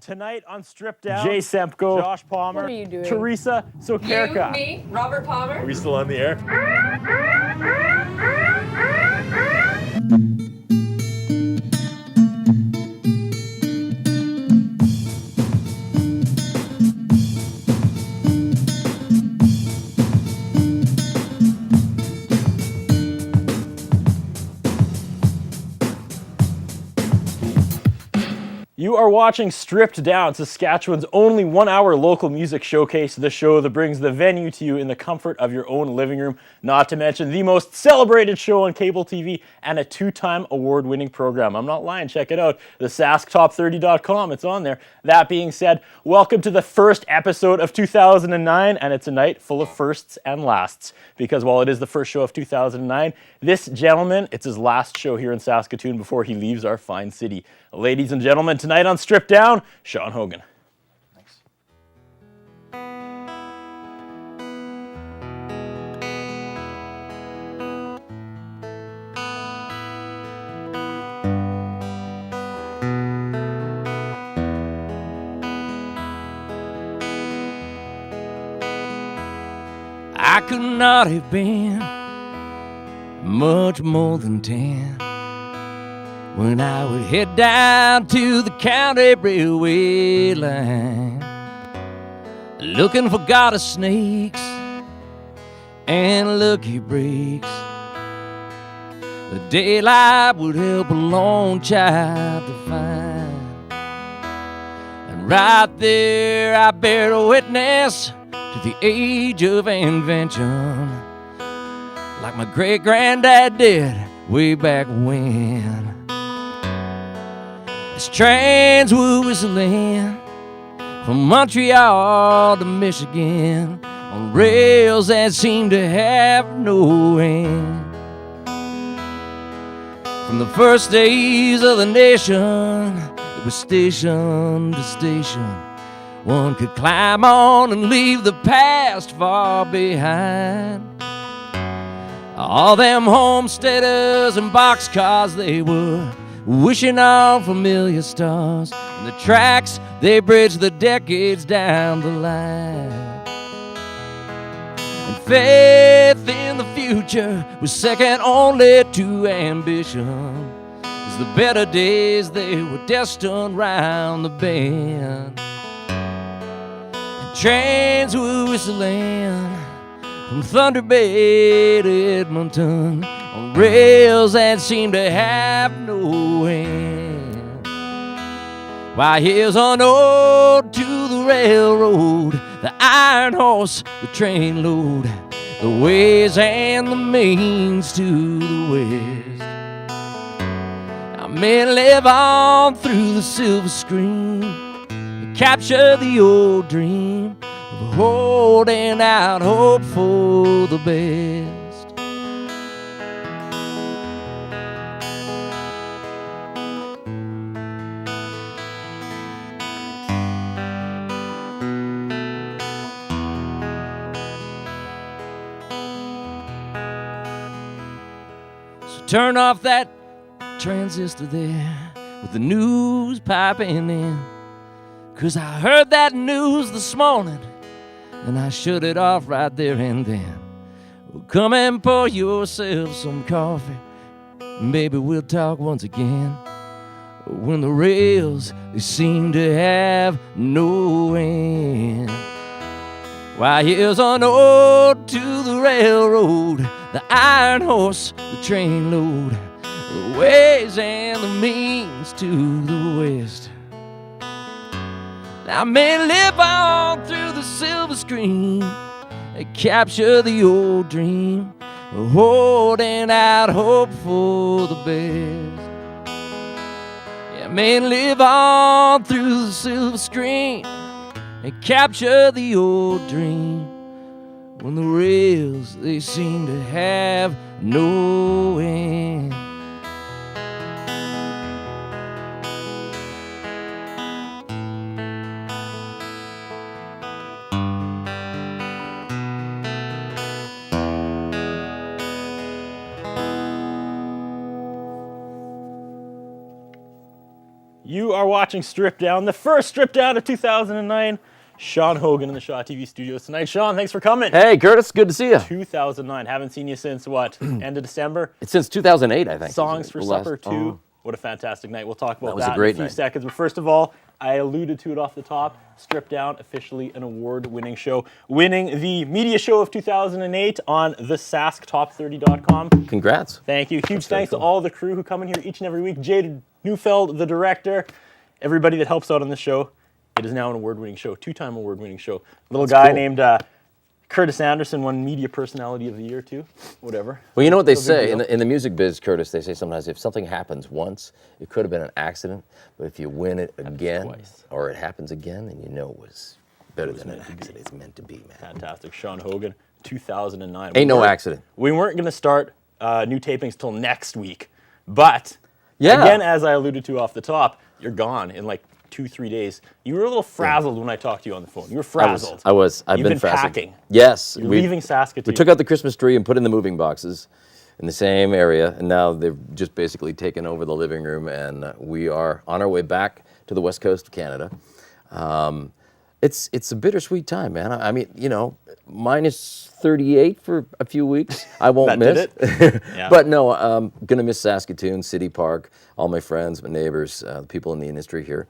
Tonight on Stripped Down, Jay Sempko, Josh Palmer, What are you doing? Teresa Sokerka. You, me, Robert Palmer. Are we still on the air? You are watching Stripped Down, Saskatchewan's only 1-hour local music showcase, the show that brings the venue to you in the comfort of your own living room, not to mention the most celebrated show on cable TV and a 2-time award-winning program. I'm not lying, check it out, the SaskTop30.com, it's on there. That being said, welcome to the first episode of 2009, and it's a night full of firsts and lasts, because while it is the first show of 2009, this gentleman, it's his last show here in Saskatoon before he leaves our fine city. Ladies and gentlemen, tonight on Stripped Down, Sean Hogan. Thanks. I could not have been much more than 10 when I would head down to the county railway line, looking for goddess snakes and lucky breaks. The daylight would help a lone child to find, and right there I bear a witness to the age of invention, like my great-granddad did way back when. As trains were whistling from Montreal to Michigan on rails that seemed to have no end. From the first days of the nation, it was station to station. One could climb on and leave the past far behind. All them homesteaders and boxcars, they were wishing on familiar stars, and the tracks, they bridged the decades down the line. And faith in the future was second only to ambition, as the better days, they were destined round the bend. And trains were whistling from Thunder Bay to Edmonton on rails that seemed to have no end. Why, here's an ode to the railroad, the iron horse, the train load, the ways and the means to the west. I may live on through the silver screen and capture the old dream of holding out hope for the best. Turn off that transistor there with the news piping in, 'cause I heard that news this morning and I shut it off right there and then. Well, come and pour yourself some coffee, maybe we'll talk once again. When the rails, they seem to have no end. Why, here's an ode to the railroad, the iron horse, the train load, the ways and the means to the west. I may live on through the silver screen and capture the old dream of holding out hope for the best. Yeah, I may live on through the silver screen and capture the old dream when the rails, they seem to have no end. You are watching Strip Down, the first Strip Down of 2009. Sean Hogan in the Shaw TV studios tonight. Sean, thanks for coming. Hey, Curtis, good to see you. 2009. Haven't seen you since what? End of December? It's since 2008, I think. Songs for Supper 2. What a fantastic night. We'll talk about that in a few seconds. But first of all, I alluded to it off the top. Strip Down, officially an award-winning show. Winning the media show of 2008 on thesasktop30.com. Congrats. Thank you. Huge thanks to all the crew who come in here each and every week. Jade Neufeld, the director. Everybody that helps out on the show. It is now an award-winning show, two-time award-winning show. Little guy named Curtis Anderson won Media Personality of the Year, too. Whatever. Well, you know what they say in the music biz, Curtis, they say sometimes if something happens once, it could have been an accident, but if you win it again, or it happens again, then you know it was better than an accident. It's meant to be, man. Fantastic. Sean Hogan, 2009. Ain't no accident. We weren't going to start new tapings till next week, but again, as I alluded to off the top, you're gone in like 2-3 days. You were a little frazzled when I talked to you on the phone. You were frazzled. I was. I've been frazzled. packing. Yes. You're leaving Saskatoon. We took out the Christmas tree and put it in the moving boxes in the same area, and now they've just basically taken over the living room, and we are on our way back to the west coast of Canada. It's a bittersweet time, man. I mean, you know, minus 38 for a few weeks. I won't miss. Did it? Yeah. But no, I'm going to miss Saskatoon, City Park, all my friends, my neighbors, the people in the industry here.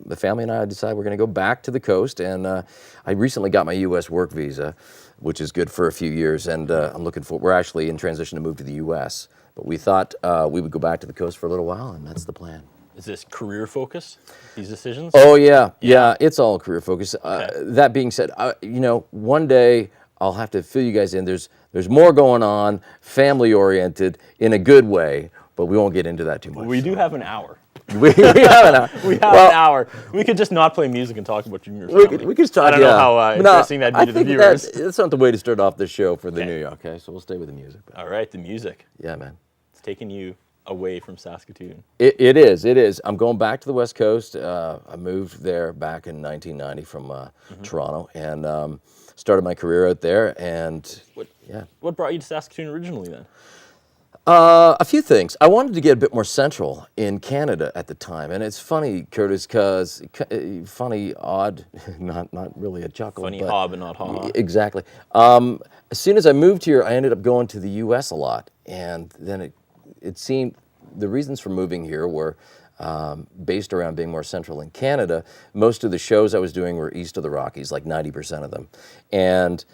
The family and I decided we're going to go back to the coast, and I recently got my U.S. work visa, which is good for a few years, and I'm looking for, we're actually in transition to move to the U.S., but we thought we would go back to the coast for a little while, and that's the plan. Is this career focused, these decisions? Oh, yeah, it's all career focused. That being said, you know, one day I'll have to fill you guys in. There's more going on, family oriented, in a good way, but we won't get into that too much. We do have an hour. we have an hour. We have an hour. We could just not play music and talk about your family. We could talk. I don't know how interesting that'd be to the viewers. That's not the way to start off the show for the New Year. Okay, so we'll stay with the music. All right, the music. Yeah, man. It's taking you away from Saskatoon. It is. I'm going back to the West Coast. I moved there back in 1990 from Toronto, and started my career out there. And what brought you to Saskatoon originally then? A few things. I wanted to get a bit more central in Canada at the time, and it's funny, Curtis, because funny, odd, not really a chuckle. Funny ha, but not ha. Exactly. As soon as I moved here, I ended up going to the U.S. a lot, and then it seemed the reasons for moving here were based around being more central in Canada. Most of the shows I was doing were east of the Rockies, like 90% of them, and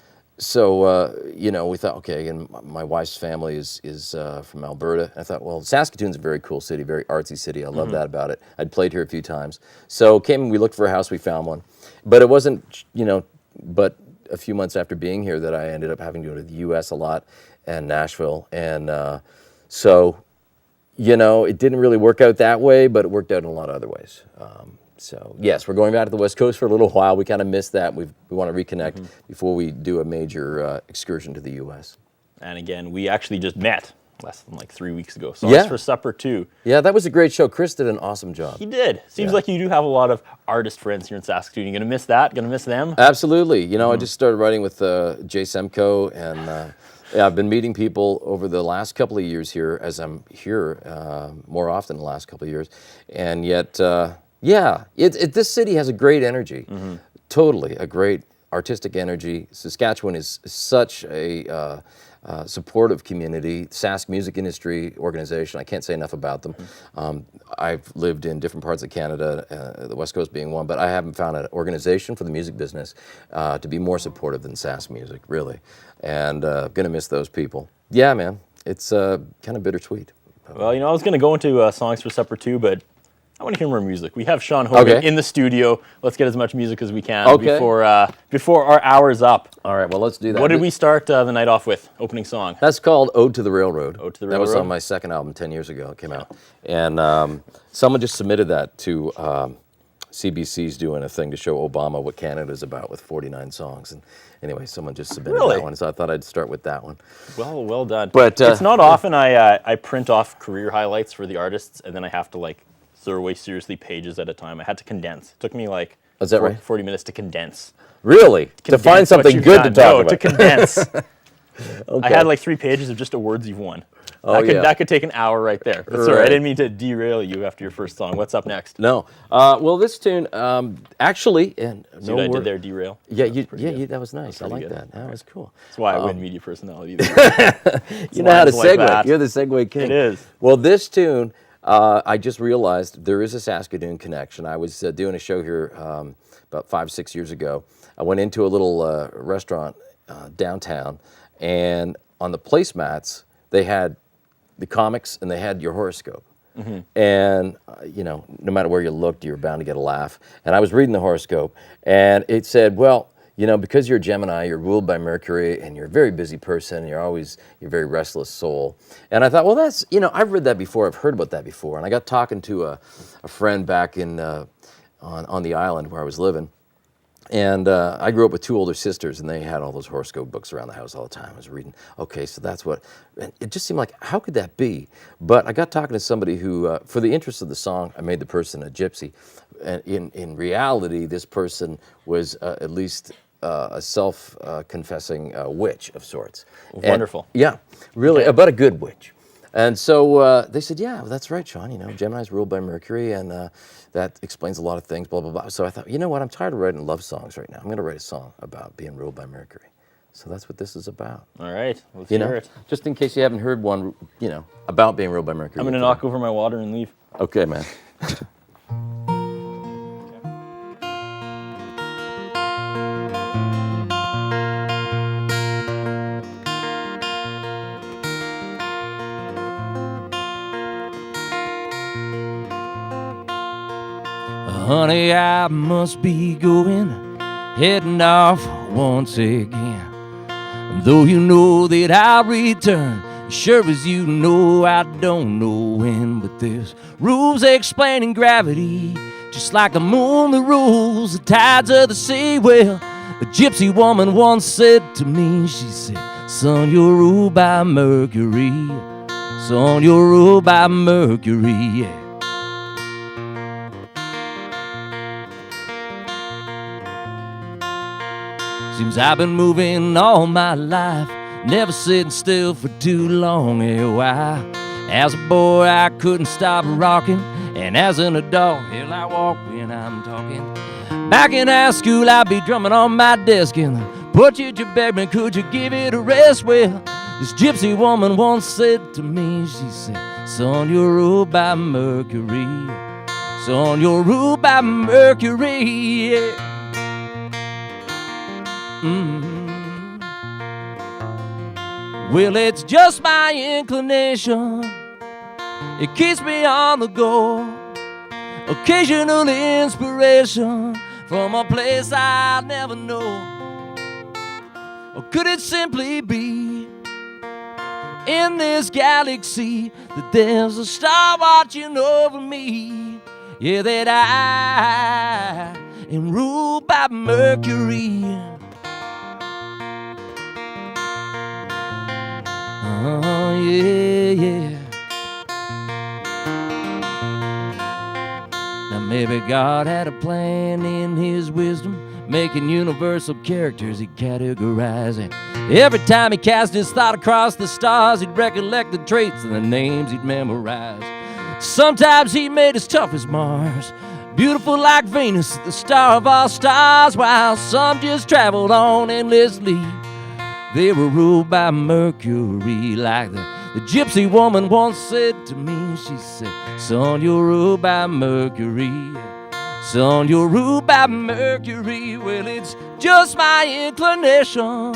so, you know, we thought, okay, and my wife's family is from Alberta. I thought, well, Saskatoon's a very cool city, very artsy city. I love that about it. I'd played here a few times. So we looked for a house, we found one. But it wasn't, you know, but a few months after being here that I ended up having to go to the U.S. a lot and Nashville. And so, you know, it didn't really work out that way, but it worked out in a lot of other ways. So, yes, we're going back to the West Coast for a little while. We kind of missed that. We want to reconnect before we do a major excursion to the U.S. And again, we actually just met less than like 3 weeks ago. Songs for Supper 2. Yeah, that was a great show. Chris did an awesome job. He did. Seems like you do have a lot of artist friends here in Saskatoon. You going to miss that? Going to miss them? Absolutely. You know, I just started writing with Jay Semko, and I've been meeting people over the last couple of years here, as I'm here more often the last couple of years. And yet... this city has a great energy, totally a great artistic energy. Saskatchewan is such a supportive community. Sask Music Industry Organization, I can't say enough about them. I've lived in different parts of Canada, the West Coast being one, but I haven't found an organization for the music business to be more supportive than Sask Music, really. And gonna miss those people. Yeah, man, it's kind of bittersweet. Well, you know, I was gonna go into Songs for Supper 2, but I want to hear more music. We have Sean Hogan in the studio. Let's get as much music as we can before our hour's up. All right, well, let's do that. What did we start the night off with? Opening song. That's called Ode to the Railroad. Ode to the Railroad. That was on my second album 10 years ago. It came out. And someone just submitted that to CBC's doing a thing to show Obama what Canada's about with 49 songs. And anyway, someone just submitted that one, so I thought I'd start with that one. Well done. But it's not often I print off career highlights for the artists, and then I have to like throw away seriously pages at a time. I had to condense. It took me like 40 minutes to condense. Really? To find something good to talk about? To condense. I had like 3 pages of just awards you've won. Oh, yeah. That could take an hour right there. But sorry, I didn't mean to derail you after your first song. What's up next? No. Well, this tune, actually, and See what I did there, derail? Yeah, that was nice. I like good. that. That was cool. That's why I win media personality. You know how to like segue. that. You're the segue king. It is. Well, this tune, I just realized there is a Saskatoon connection. I was doing a show here about 5-6 years ago. I went into a little restaurant downtown, and on the placemats, they had the comics and they had your horoscope. Mm-hmm. And, no matter where you looked, you were bound to get a laugh. And I was reading the horoscope, and it said, well, because you're a Gemini, you're ruled by Mercury, and you're a very busy person, you're a very restless soul. And I thought, well, that's, I've read that before, I've heard about that before. And I got talking to a friend back in on the island where I was living. And I grew up with 2 older sisters, and they had all those horoscope books around the house all the time. I was reading, okay, so that's what, and it just seemed like, how could that be? But I got talking to somebody who, for the interest of the song, I made the person a gypsy. And in reality, this person was at least a self-confessing witch of sorts. Wonderful. And, yeah, really, but a good witch. And so they said, yeah, well, that's right, Sean. Gemini's ruled by Mercury, and that explains a lot of things, blah, blah, blah. So I thought, you know what? I'm tired of writing love songs right now. I'm going to write a song about being ruled by Mercury. So that's what this is about. All right. Let's hear it. Just in case you haven't heard one, about being ruled by Mercury. I'm going to knock over my water and leave. Okay, man. Honey, I must be going, heading off once again. Though you know that I'll return, sure as you know I don't know when. But there's rules explaining gravity, just like the moon that rules the tides of the sea. Well, a gypsy woman once said to me, she said, son, you're ruled by Mercury. Son, you're ruled by Mercury, yeah. Seems I've been moving all my life, never sitting still for too long a while. As a boy, I couldn't stop rocking, and as an adult, hell, I walk when I'm talking. Back in high school, I'd be drumming on my desk, and the portrait you begged me, could you give it a rest? Well, this gypsy woman once said to me, she said, son, you're ruled by Mercury. Son, you're ruled by Mercury, yeah. Mm-hmm. Well, it's just my inclination, it keeps me on the go. Occasional inspiration from a place I'll never know. Or could it simply be in this galaxy that there's a star watching over me? Yeah, that I am ruled by Mercury. Oh, yeah, yeah. Now maybe God had a plan in his wisdom, making universal characters he'd categorize. And every time he cast his thought across the stars, he'd recollect the traits and the names he'd memorize. Sometimes he made us tough as Mars, beautiful like Venus, the star of all stars, while some just traveled on endlessly. They were ruled by Mercury, like the gypsy woman once said to me. She said, son, you're ruled by Mercury. Son, you're ruled by Mercury. Well, it's just my inclination,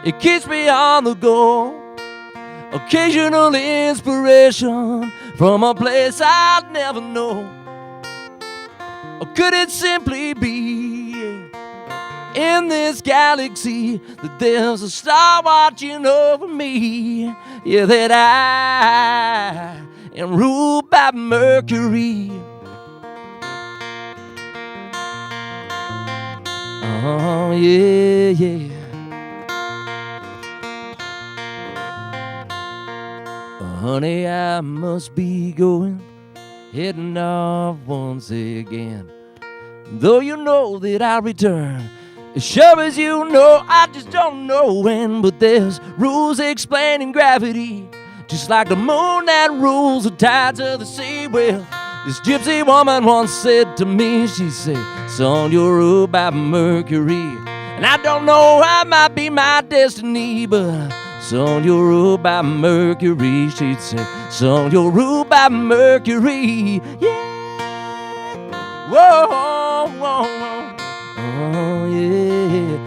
it keeps me on the go. Occasional inspiration from a place I'd never know. Or could it simply be in this galaxy that there's a star watching over me? Yeah, that I am ruled by Mercury. Oh, yeah, yeah. Honey, I must be going, heading off once again. Though you know that I'll return, as sure as you know, I just don't know when. But there's rules explaining gravity, just like the moon that rules the tides of the sea. Well, this gypsy woman once said to me, she said, son, you're ruled by Mercury. And I don't know how it might be my destiny, but son, you're ruled by Mercury. She'd say, son, you're ruled by Mercury. Yeah. Whoa, whoa, whoa. Oh, yeah.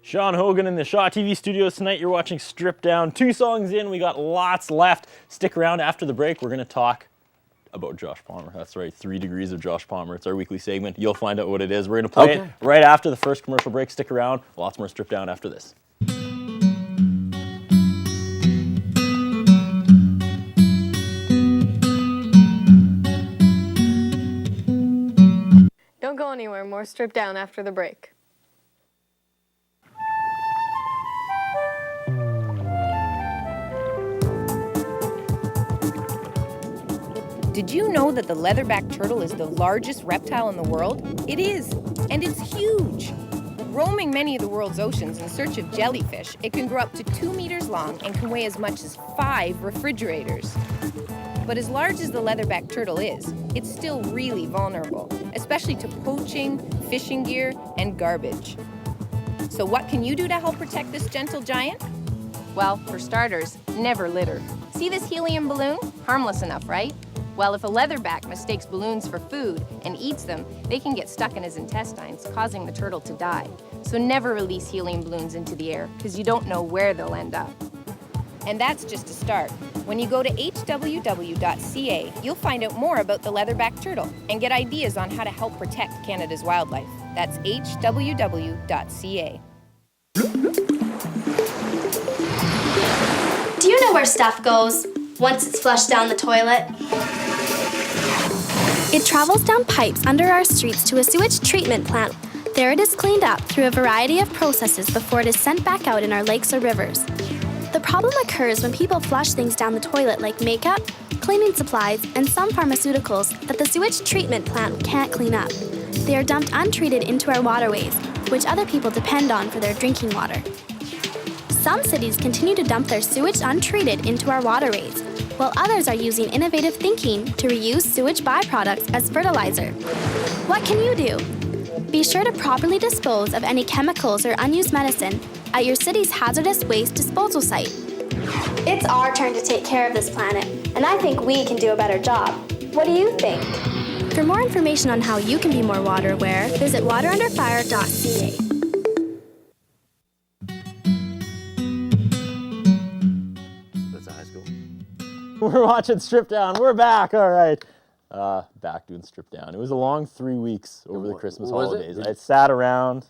Sean Hogan in the Shaw TV studios tonight. You're watching Stripped Down. 2 songs in, we got lots left. Stick around after the break. We're going to talk about Josh Palmer. That's right, 3 Degrees of Josh Palmer. It's our weekly segment. You'll find out what it is. We're going to play it right after the first commercial break. Stick around. Lots more Stripped Down after this. Don't go anywhere. More Stripped Down after the break. Did you know that the leatherback turtle is the largest reptile in the world? It is, and it's huge. Roaming many of the world's oceans in search of jellyfish, it can grow up to 2 meters long and can weigh as much as 5 refrigerators. But as large as the leatherback turtle is, it's still really vulnerable, especially to poaching, fishing gear, and garbage. So what can you do to help protect this gentle giant? Well, for starters, never litter. See this helium balloon? Harmless enough, right? Well, if a leatherback mistakes balloons for food and eats them, they can get stuck in his intestines, causing the turtle to die. So never release helium balloons into the air, because you don't know where they'll end up. And that's just a start. When you go to hww.ca, you'll find out more about the leatherback turtle and get ideas on how to help protect Canada's wildlife. That's hww.ca. Do you know where stuff goes once it's flushed down the toilet? It travels down pipes under our streets to a sewage treatment plant. There it is cleaned up through a variety of processes before it is sent back out in our lakes or rivers. The problem occurs when people flush things down the toilet like makeup, cleaning supplies, and some pharmaceuticals that the sewage treatment plant can't clean up. They are dumped untreated into our waterways, which other people depend on for their drinking water. Some cities continue to dump their sewage untreated into our waterways, while others are using innovative thinking to reuse sewage byproducts as fertilizer. What can you do? Be sure to properly dispose of any chemicals or unused medicine at your city's hazardous waste disposal site. It's our turn to take care of this planet, and I think we can do a better job. What do you think? For more information on how you can be more water aware, visit waterunderfire.ca. That's a high school. We're watching Stripped Down. We're back. All right. Back doing Stripped Down. It was a long 3 weeks over the Christmas Was it? holidays. I sat around,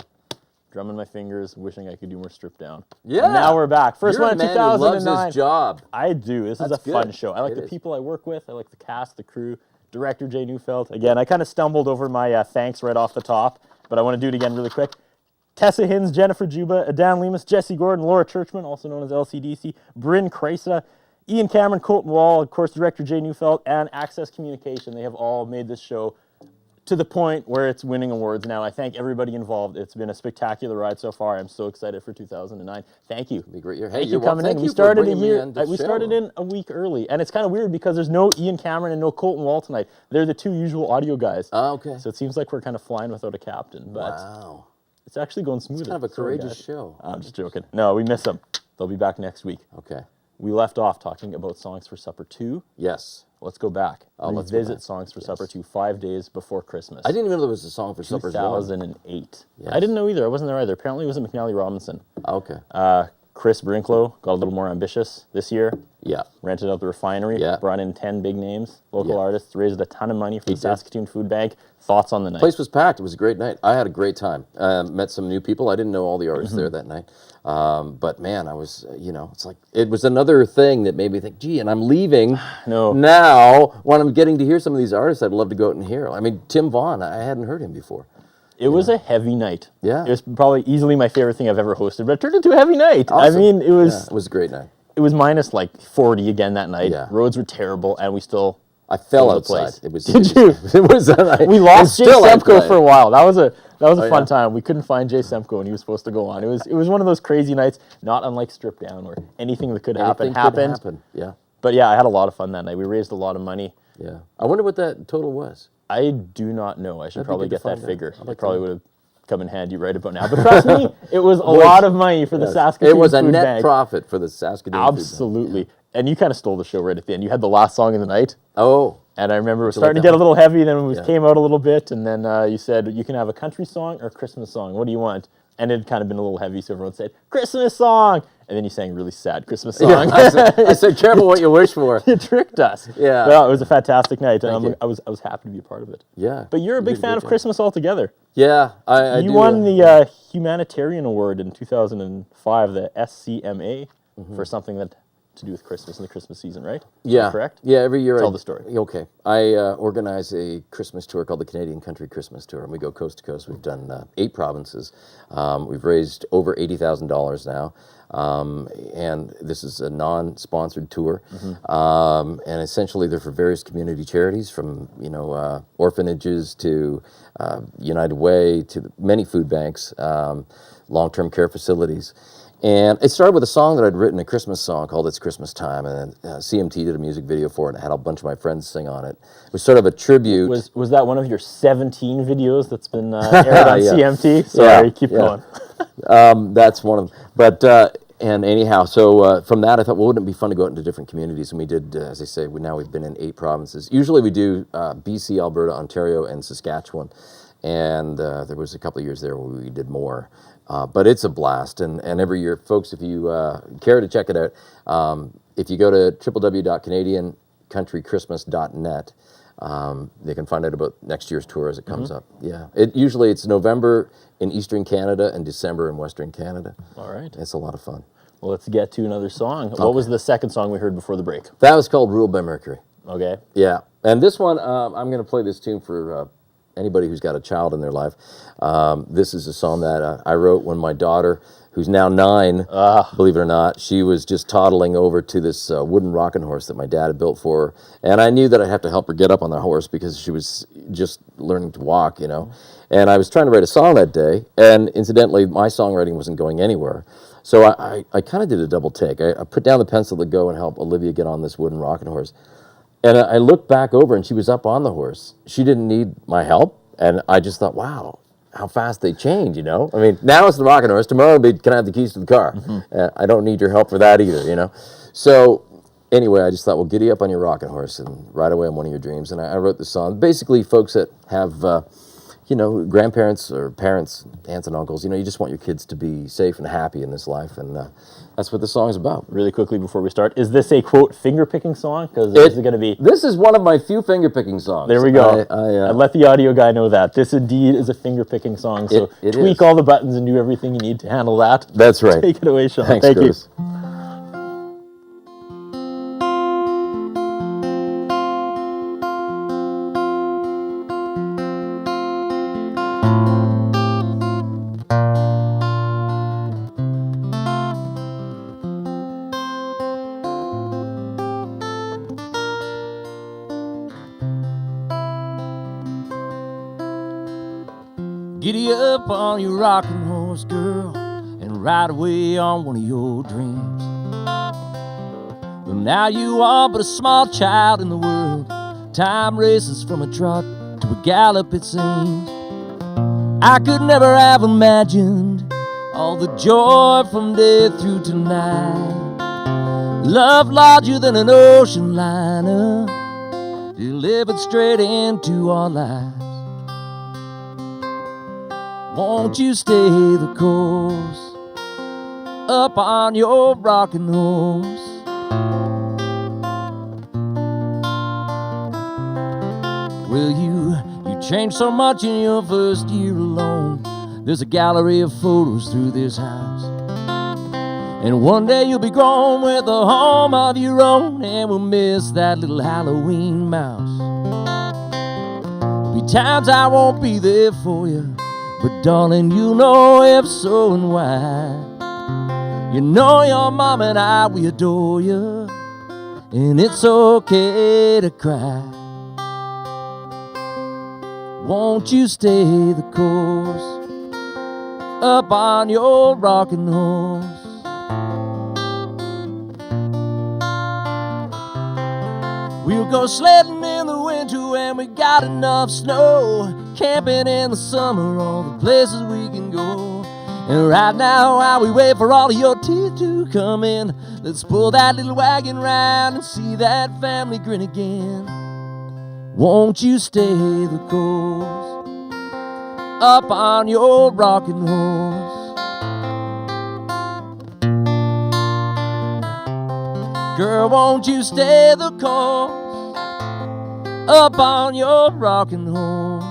drumming my fingers, wishing I could do more Stripped Down. Yeah. And now we're back. First You're one a in man who loves 2009. his job. I do. This is a That's fun good. show. I like It the is. people I work with. I like the cast, the crew, director Jay Neufeld. Again, I kind of stumbled over my thanks right off the top, but I want to do it again really quick. Tessa Hins, Jennifer Juba, Adan Lemus, Jesse Gordon, Laura Churchman, also known as LCDC, Bryn Kreisa, Ian Cameron, Colton Wall, of course, director Jay Neufeld, and Access Communication. They have all made this show to the point where it's winning awards now. I thank everybody involved. It's been a spectacular ride so far. I'm so excited for 2009. Thank you. It'll be a great year. Hey, Thank you you're welcome. coming in. Thank We you for started a bringing me year. on the We show. started in a week early, and it's kind of weird because there's no Ian Cameron and no Colton Wall tonight. They're the 2 usual audio guys. Oh, okay. So it seems like we're kind of flying without a captain, but Wow. it's actually going smoothly. Kind of a Sorry, courageous guys. show. I'm just joking. No, we miss them. They'll be back next week. Okay. We left off talking about Songs for Supper 2. Yes. Let's go back. Let's go Revisit back. Songs for Supper 2 5 days before Christmas. I didn't even know there was a song for supper. 2008. Yes. I didn't know either. I wasn't there either. Apparently it was McNally Robinson. Okay. Chris Brinklow got a little more ambitious this year. Yeah. Rented out the refinery. Yeah. Brought in 10 big names, local Yeah. artists, raised a ton of money for the did. Saskatoon Food Bank. Thoughts on the night? Place was packed. It was a great night. I had a great time. Met some new people. I didn't know all the artists Mm-hmm. there that night. But man, I was, it's like, it was another thing that made me think, gee, and I'm leaving No. now when I'm getting to hear some of these artists I'd love to go out and hear. I mean, Tim Vaughn, I hadn't heard him before. It was a heavy night. Yeah. It was probably easily my favorite thing I've ever hosted, but it turned into a heavy night. Awesome. I mean, it was Yeah, it was a great night. minus like 40 again that night. Yeah. Roads were terrible, and we still I fell over the outside. place. It was. Did you? It was. We lost Jay Semko for a while. That was a fun yeah. time. We couldn't find Jay Semko, and he was supposed to go on. It was one of those crazy nights, not unlike Strip Down, where anything that could happen happened. Yeah. But yeah, I had a lot of fun that night. We raised a lot of money. Yeah. I wonder what that total was. I do not know. I should That'd be probably good to get that find out. figure. I'd like It to probably know. would have come in handy right about now. But trust me, it was a lot of money for the Saskatoon It was a Food net Bank. profit for the Saskatoon. Food Bank. Absolutely. And you kind of stole the show right at the end. You had the last song of the night. Oh. And I remember it was you like starting to that get a one? little heavy, then we Yeah. came out a little bit, and then you said, you can have a country song or a Christmas song. What do you want? And it had kind of been a little heavy, so everyone said, Christmas song! And then you sang a really sad Christmas song. Yeah, I said, careful what you wish for. You tricked us. Yeah. Well, it was a fantastic night, and Thank you. I was happy to be a part of it. Yeah. But you're a You big did fan great of job. Christmas altogether. Yeah, I You do. won the Humanitarian Award in 2005, the SCMA, for something that to do with Christmas and the Christmas season, right? Yeah. Correct? Yeah, every year. Tell the story. Okay. I organize a Christmas tour called the Canadian Country Christmas Tour, and we go coast to coast. We've done 8 provinces. We've raised over $80,000 now. And this is a non-sponsored tour. And essentially they're for various community charities, from, orphanages to United Way to many food banks, long-term care facilities. And it started with a song that I'd written, a Christmas song called It's Christmas Time, and CMT did a music video for it, and I had a bunch of my friends sing on it. It was sort of a tribute. Was that one of your 17 videos that's been aired on Yeah. CMT? Sorry, Yeah, keep yeah. going. That's one of them. But, and anyhow, so from that I thought, well, wouldn't it be fun to go out into different communities? And we did, as I say, now we've been in 8 provinces. Usually we do BC, Alberta, Ontario, and Saskatchewan. And there was a couple of years there where we did more. But it's a blast, and every year, folks, if you care to check it out, if you go to www.canadiancountrychristmas.net, they can find out about next year's tour as it comes up. Yeah, it's November in Eastern Canada and December in Western Canada. All right. It's a lot of fun. Well, let's get to another song. What was the second song we heard before the break? That was called Ruled by Mercury. Okay. Yeah, and this one, I'm going to play this tune for anybody who's got a child in their life. This is a song that I wrote when my daughter, who's now 9, believe it or not, she was just toddling over to this wooden rocking horse that my dad had built for her. And I knew that I'd have to help her get up on the horse because she was just learning to walk, And I was trying to write a song that day, and incidentally, my songwriting wasn't going anywhere. So I kind of did a double take. I put down the pencil to go and help Olivia get on this wooden rocking horse. And I looked back over, and she was up on the horse. She didn't need my help, and I just thought, wow, how fast they change, I mean, now it's the rocking horse. Tomorrow it'll be, can I have the keys to the car? I don't need your help for that either, So anyway, I just thought, well, giddy up on your rocking horse and ride away on one of your dreams. And I wrote this song. Basically, folks that have, grandparents or parents, aunts and uncles, you just want your kids to be safe and happy in this life, and that's what the song is about. Really quickly before we start, is this a, quote, finger-picking song? Because this is going to be... This is one of my few finger-picking songs. There we go. I let the audio guy know that. This indeed is a finger-picking song, so It tweak is. all the buttons and do everything you need to handle that. That's right. Take it away, Sean. Thanks, Thank you. Curtis. Giddy up on your rocking horse, girl, and ride away on one of your dreams. Well, now you are but a small child in the world. Time races from a trot to a gallop, it seems. I could never have imagined all the joy from day through tonight. Love larger than an ocean liner, delivered straight into our lives. Won't you stay the course up on your rocking horse? Well, you changed so much in your first year alone. There's a gallery of photos through this house, and one day you'll be grown with a home of your own, and we'll miss that little Halloween mouse. There'll be times I won't be there for you, but darling, you know if so and why. You know your mom and I, we adore you, and it's okay to cry. Won't you stay the course up on your rocking horse? We'll go sledding in the winter when we got enough snow, camping in the summer, all the places we can go. And right now, while we wait for all of your teeth to come in, let's pull that little wagon round and see that family grin again. Won't you stay the course up on your rocking horse? Girl, won't you stay the course up on your rocking horse?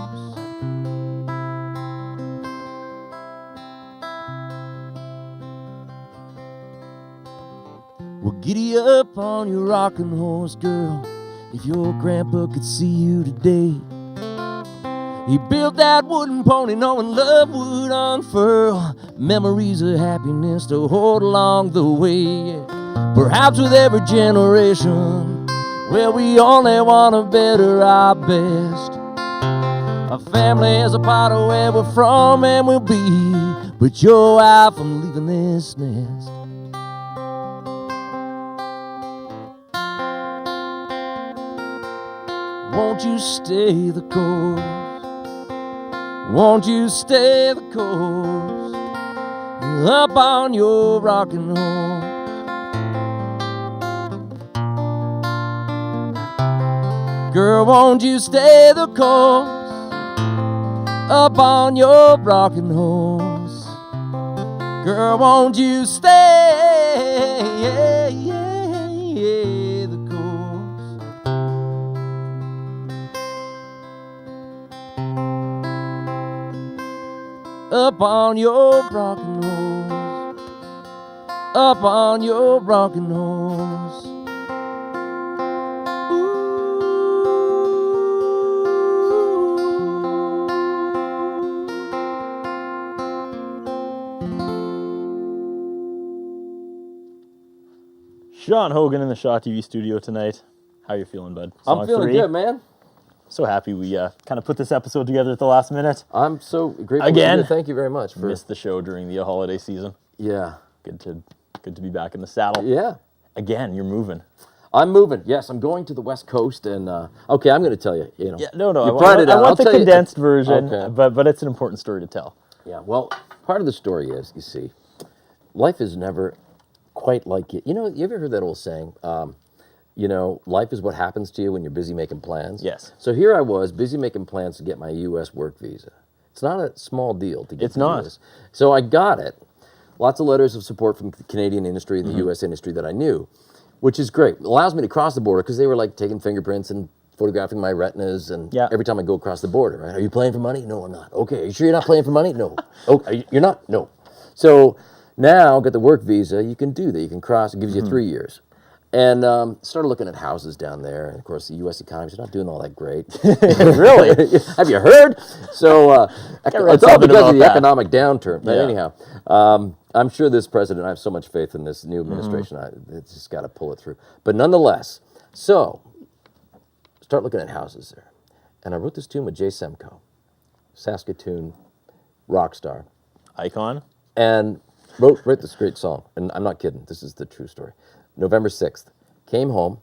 Well, giddy up on your rocking horse, girl. If your grandpa could see you today, he built that wooden pony knowing love would unfurl memories of happiness to hold along the way. Perhaps with every generation, well, we only want to better our best. Our family is a part of where we're from and will be, but your wife, I'm leaving this nest. Won't you stay the course? Won't you stay the course up on your rocking horse? Girl, won't you stay the course up on your rocking horse? Girl, won't you stay the course? Up on your rocking horse, up on your rocking horse. Sean Hogan in the Shaw TV studio tonight. How you feeling, bud? I'm feeling good, man. So happy we kind of put this episode together at the last minute. I'm so grateful. Again. Thank you very much for Missed the show during the holiday season. Yeah. Good to be back in the saddle. Yeah. Again, you're moving. I'm moving. Yes, I'm going to the West Coast, and okay, I'm going to tell you. You know. Yeah, no. You I brought it out. want the I'll tell you- condensed version, Okay. but it's an important story to tell. Yeah. Well, part of the story is, you see, life is never quite like it. You know, you ever heard that old saying? You know, life is what happens to you when you're busy making plans. Yes. So here I was, busy making plans to get my U.S. work visa. It's not a small deal to get. It's the not. US. So I got it. Lots of letters of support from the Canadian industry, the U.S. industry that I knew, which is great. It allows me to cross the border because they were like taking fingerprints and photographing my retinas, and every time I go across the border, right? Are you playing for money? No, I'm not. Okay, are you sure you're not playing for money? No. Okay, you're not? No. So now, get the work visa, you can do that. You can cross, it gives you 3 years. And started looking at houses down there. And of course, the U.S. economy is not doing all that great. Really? Have you heard? So it's all because of the that. economic downturn. But Yeah. anyhow, I'm sure this president, I have so much faith in this new administration, it's just got to pull it through. But nonetheless, so start looking at houses there. And I wrote this tune with Jay Semko, Saskatoon rock star. Icon? And wrote this great song. And I'm not kidding. This is the true story. November 6th, came home,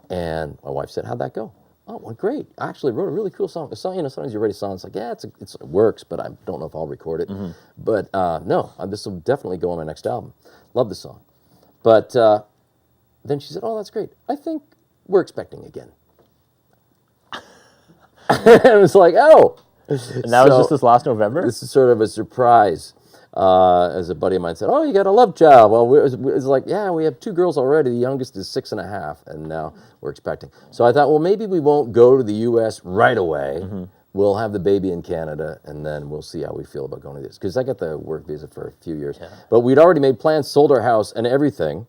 and my wife said, how'd that go? Oh, well, great. I actually wrote a really cool song. A song, you know, sometimes you write a song, it's like, yeah, it works, but I don't know if I'll record it. But no, this will definitely go on my next album. Love the song. But then she said, oh, that's great. I think we're expecting again. And it was like, oh. And that was just this last November? This is sort of a surprise. As a buddy of mine said, oh, you got a love child. Well, it was like, yeah, we have 2 girls already. The youngest is 6.5, and now we're expecting. So I thought, well, maybe we won't go to the U.S. right away. We'll have the baby in Canada, and then we'll see how we feel about going to this. Because I got the work visa for a few years. Yeah. But we'd already made plans, sold our house and everything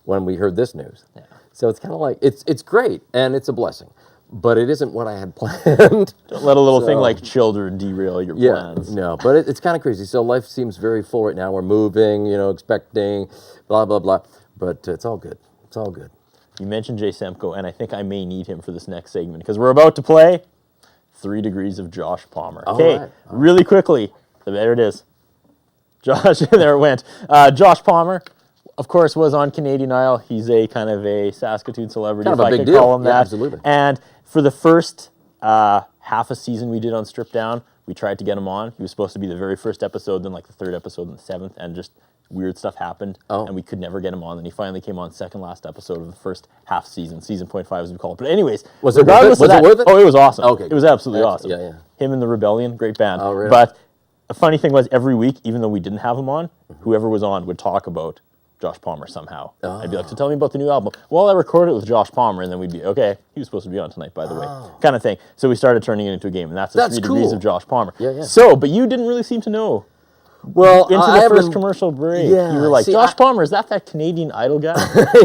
when we heard this news. Yeah. So it's kind of like, it's great, and it's a blessing. But it isn't what I had planned. Don't let a little thing like children derail your plans. No, but it's kind of crazy. So life seems very full right now. We're moving, you know, expecting, blah, blah, blah. But it's all good. It's all good. You mentioned Jay Semko, and I think I may need him for this next segment because we're about to play 3 Degrees of Josh Palmer. Okay, right. really quickly. There it is. Josh, there it went. Josh Palmer, of course, was on Canadian Idol. He's a kind of a Saskatoon celebrity, Kind of if a I big could deal. call him Yeah, that. absolutely. And for the first half a season we did on Strip Down, we tried to get him on. He was supposed to be the very first episode, then like the 3rd episode and the 7th, and just weird stuff happened, and we could never get him on. Then he finally came on second last episode of the first half season, season 0.5 as we call it. But anyways, Was it worth it? regardless of Was it that- worth it? Oh, it was awesome. Okay. It was absolutely awesome. Yeah, yeah. Him and the Rebellion, great band. Oh, really? But a funny thing was every week, even though we didn't have him on, whoever was on would talk about Josh Palmer somehow. I'd be like, so tell me about the new album. Well, I recorded it with Josh Palmer, and then we'd be, okay, he was supposed to be on tonight, by the way, kind of thing. So we started turning it into a game, and that's the 3 Degrees cool. of Josh Palmer. Yeah, yeah. So, but you didn't really seem to know. Well, Into I the first haven't- commercial break, Yeah, you were like, see, Josh Palmer, is that Canadian Idol guy?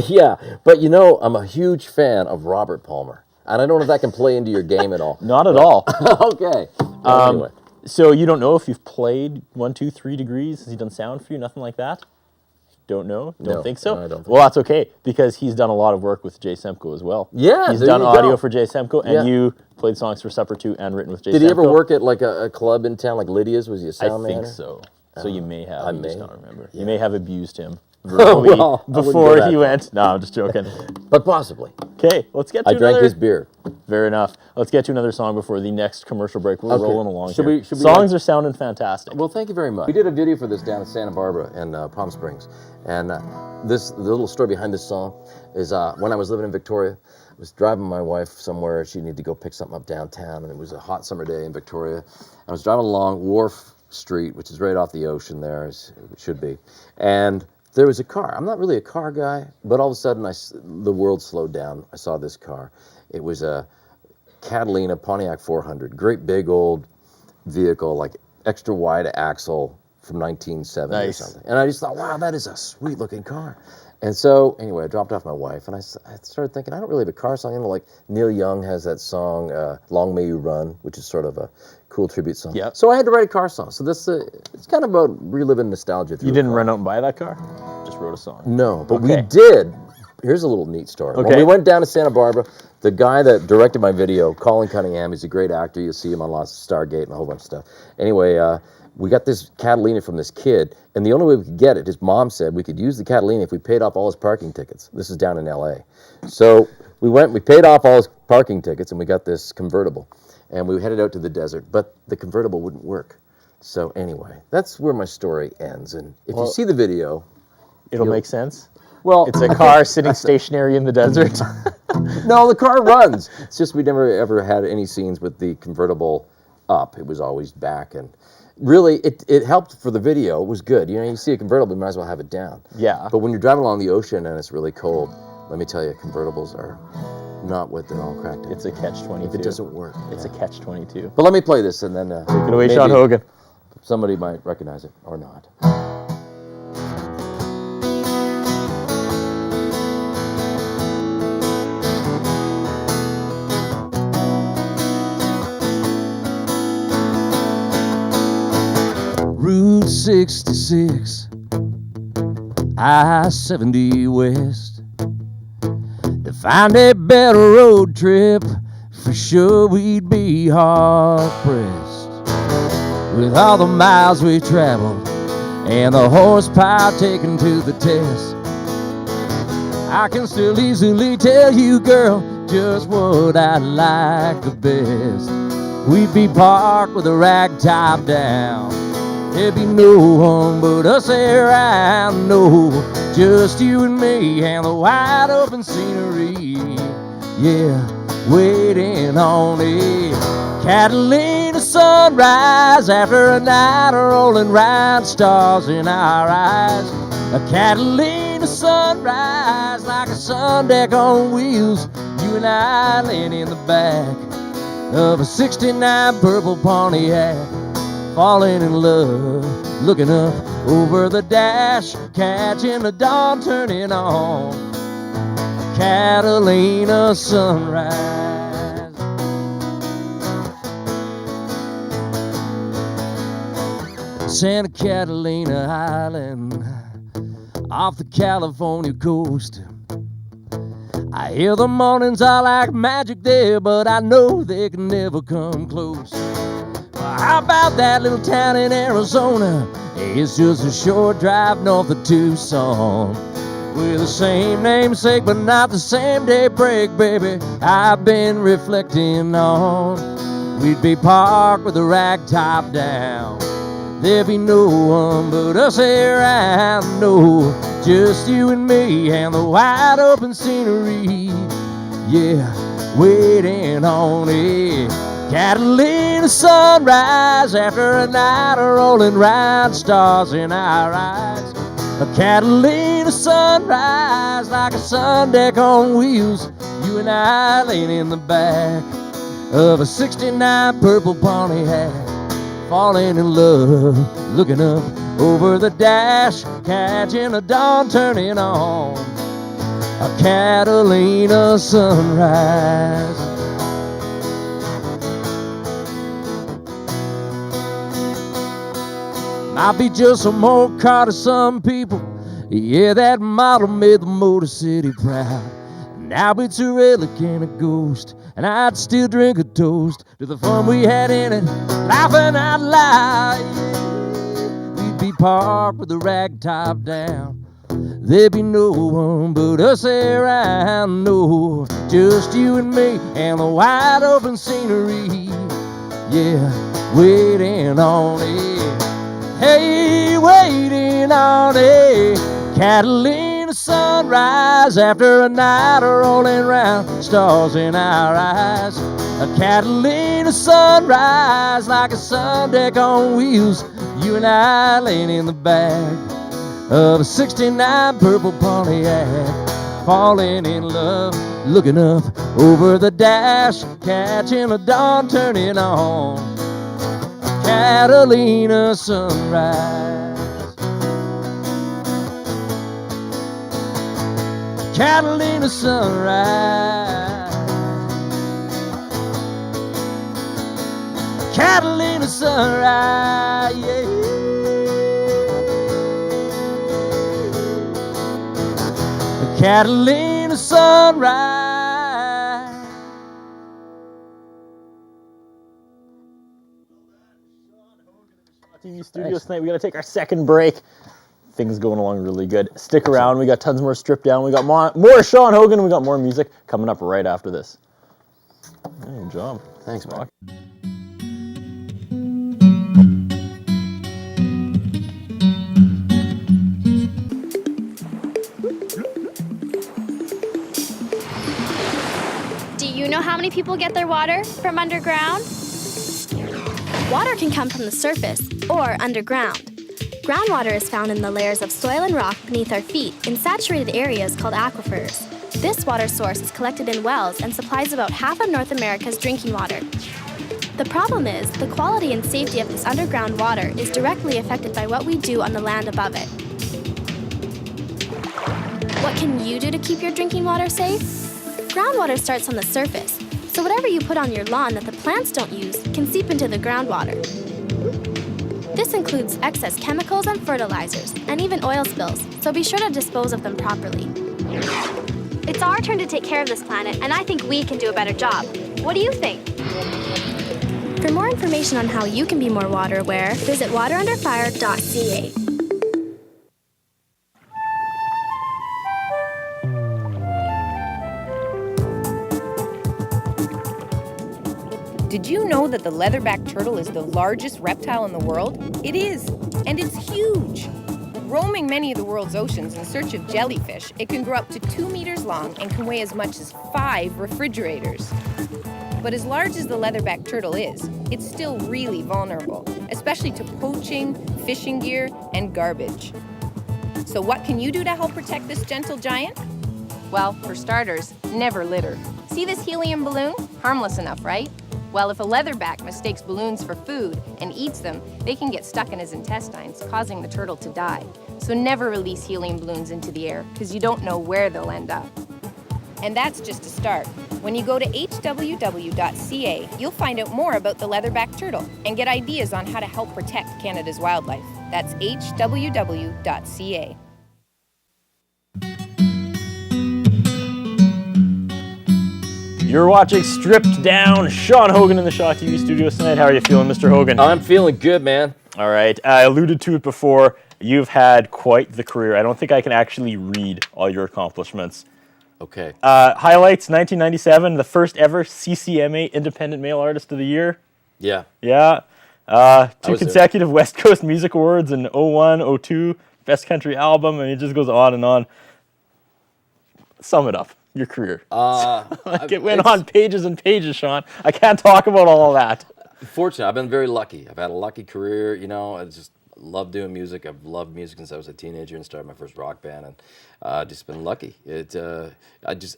Yeah, but you know, I'm a huge fan of Robert Palmer, and I don't know if that can play into your game at all. Not at all. Okay. Well, anyway. So you don't know if you've played 1, 2, 3 Degrees? Has he done sound for you? Nothing like that? Don't know? Don't No, think so? no, I don't think Well, that's okay, because he's done a lot of work with Jay Semko as well. Yeah, He's there done you audio go. for Jay Semko, and Yeah. you played songs for Supper Too and written with Jay Semko. Did he ever work at like a club in town, like Lydia's? Was he a I sound think man? so. So you may have. I You just may. don't remember. You may have abused him verbally Well, I wouldn't before go that he far. went. No, I'm just joking. But possibly. Okay, let's get to I drank another. his beer. Fair enough. Let's get to another song before the next commercial break. We're Okay. rolling along Should here. we Songs are sounding fantastic. Well, thank you very much. We did a video for this down in Santa Barbara and Palm Springs, and the little story behind this song is when I was living in Victoria, I was driving my wife somewhere. She needed to go pick something up downtown, and it was a hot summer day in Victoria. I was driving along Wharf Street, which is right off the ocean there, as it should be, and there was a car. I'm not really a car guy, but all of a sudden the world slowed down. I saw this car. It was a Catalina Pontiac 400, great big old vehicle, like extra wide axle from 1970 Nice. or something. And I just thought, wow, that is a sweet looking car. And so anyway, I dropped off my wife, and I started thinking, I don't really have a car song. You know, like Neil Young has that song, Long May You Run, which is sort of a cool tribute song. Yep. So I had to write a car song. So this it's kind of about reliving nostalgia through You a didn't car. run out and buy that car? Just wrote a song. No, but Okay. we did. Here's a little neat story. When Okay. we went down to Santa Barbara, the guy that directed my video, Colin Cunningham, he's a great actor. You'll see him on lots of Stargate and a whole bunch of stuff. Anyway, we got this Catalina from this kid, and the only way we could get it, his mom said we could use the Catalina if we paid off all his parking tickets. This is down in L.A. So we paid off all his parking tickets, and we got this convertible. And we headed out to the desert, but the convertible wouldn't work. So anyway, that's where my story ends. And if you see the video, It'll make sense. well, It's a car sitting stationary in the desert. no, the car runs. It's just we never ever had any scenes with the convertible up. It was always back, and really, it helped for the video. It was good. You know, you see a convertible, you might as well have it down. Yeah. But when you're driving along the ocean and it's really cold, let me tell you, convertibles are not what they're all cracked up. It's a catch-22. If it doesn't work. It's a catch-22. But let me play this, and then Take it away, Sean maybe Hogan. somebody might recognize it or not. Route 66, I-70 West. To find a better road trip, for sure we'd be hard pressed. With all the miles we traveled and the horsepower taken to the test, I can still easily tell you, girl, just what I like the best. We'd be parked with a rag top down. There'd be no one but us around, no, just you and me and the wide open scenery. Yeah, waiting on a Catalina sunrise after a night of rolling round, stars in our eyes. A Catalina sunrise like a sun deck on wheels. You and I laying in the back of a 69 purple Pontiac, falling in love, looking up over the dash, catching the dawn turning on a Catalina sunrise. Santa Catalina Island, off the California coast. I hear the mornings are like magic there, but I know they can never come close. How about that little town in Arizona? It's just a short drive north of Tucson. With the same namesake, but not the same day break, baby, I've been reflecting on. We'd be parked with the rag top down. There'd be no one but us around, no, just you and me and the wide open scenery. Yeah, waiting on a Catalina sunrise after a night of rolling round, stars in our eyes. A Catalina sunrise like a sun deck on wheels, you and I laying in the back of a '69 purple Pontiac, falling in love, looking up over the dash, catching a dawn turning on a Catalina sunrise. Might be just some old car to some people. Yeah, that model made the Motor City proud. Now it's a relic and a ghost, and I'd still drink a toast to the fun we had in it, laughing out loud. Yeah. We'd be parked with the rag top down. There'd be no one but us around, no, just you and me and the wide open scenery. Yeah, waiting on it. Hey, waiting on a Catalina sunrise after a night of rolling round, stars in our eyes. A Catalina sunrise like a sun deck on wheels, you and I laying in the back of a '69 purple Pontiac, falling in love, looking up over the dash, catching a dawn turning on Catalina sunrise. Catalina sunrise. Catalina sunrise, yeah. Catalina sunrise. TV studios tonight. We got to take our second break. Things going along really good. Stick around. We got tons more stripped down. We got more Sean Hogan. We got more music coming up right after this. Hey, good job. Thanks, Mark. Do you know how many people get their water from underground? Water can come from the surface or underground. Groundwater is found in the layers of soil and rock beneath our feet in saturated areas called aquifers. This water source is collected in wells and supplies about half of North America's drinking water. The problem is, the quality and safety of this underground water is directly affected by what we do on the land above it. What can you do to keep your drinking water safe? Groundwater starts on the surface, so whatever you put on your lawn that the plants don't use can seep into the groundwater. This includes excess chemicals and fertilizers, and even oil spills, so be sure to dispose of them properly. It's our turn to take care of this planet, and I think we can do a better job. What do you think? For more information on how you can be more water aware, visit waterunderfire.ca. Did you know that the leatherback turtle is the largest reptile in the world? It is, and it's huge. Roaming many of the world's oceans in search of jellyfish, it can grow up to 2 meters long and can weigh as much as 5 refrigerators. But as large as the leatherback turtle is, it's still really vulnerable, especially to poaching, fishing gear, and garbage. So what can you do to help protect this gentle giant? Well, for starters, never litter. See this helium balloon? Harmless enough, right? Well, if a leatherback mistakes balloons for food and eats them, they can get stuck in his intestines, causing the turtle to die. So never release helium balloons into the air, because you don't know where they'll end up. And that's just a start. When you go to hww.ca, you'll find out more about the leatherback turtle and get ideas on how to help protect Canada's wildlife. That's hww.ca. You're watching Stripped Down. Sean Hogan in the Shaw TV studios tonight. How are you feeling, Mr. Hogan? I'm feeling good, man. All right. I alluded to it before. You've had quite the career. I don't think I can actually read all your accomplishments. Okay. Highlights, 1997, the first ever CCMA Independent Male Artist of the Year. Yeah. Yeah. Two was consecutive West Coast Music Awards in 01, 02, Best Country Album, and it just goes on and on. Sum it up, your career. It went on pages and pages, Sean. I can't talk about all of that. Fortunately, I've been very lucky. I've had a lucky career, you know. I just love doing music. I've loved music since I was a teenager and started my first rock band, and just been lucky. I just,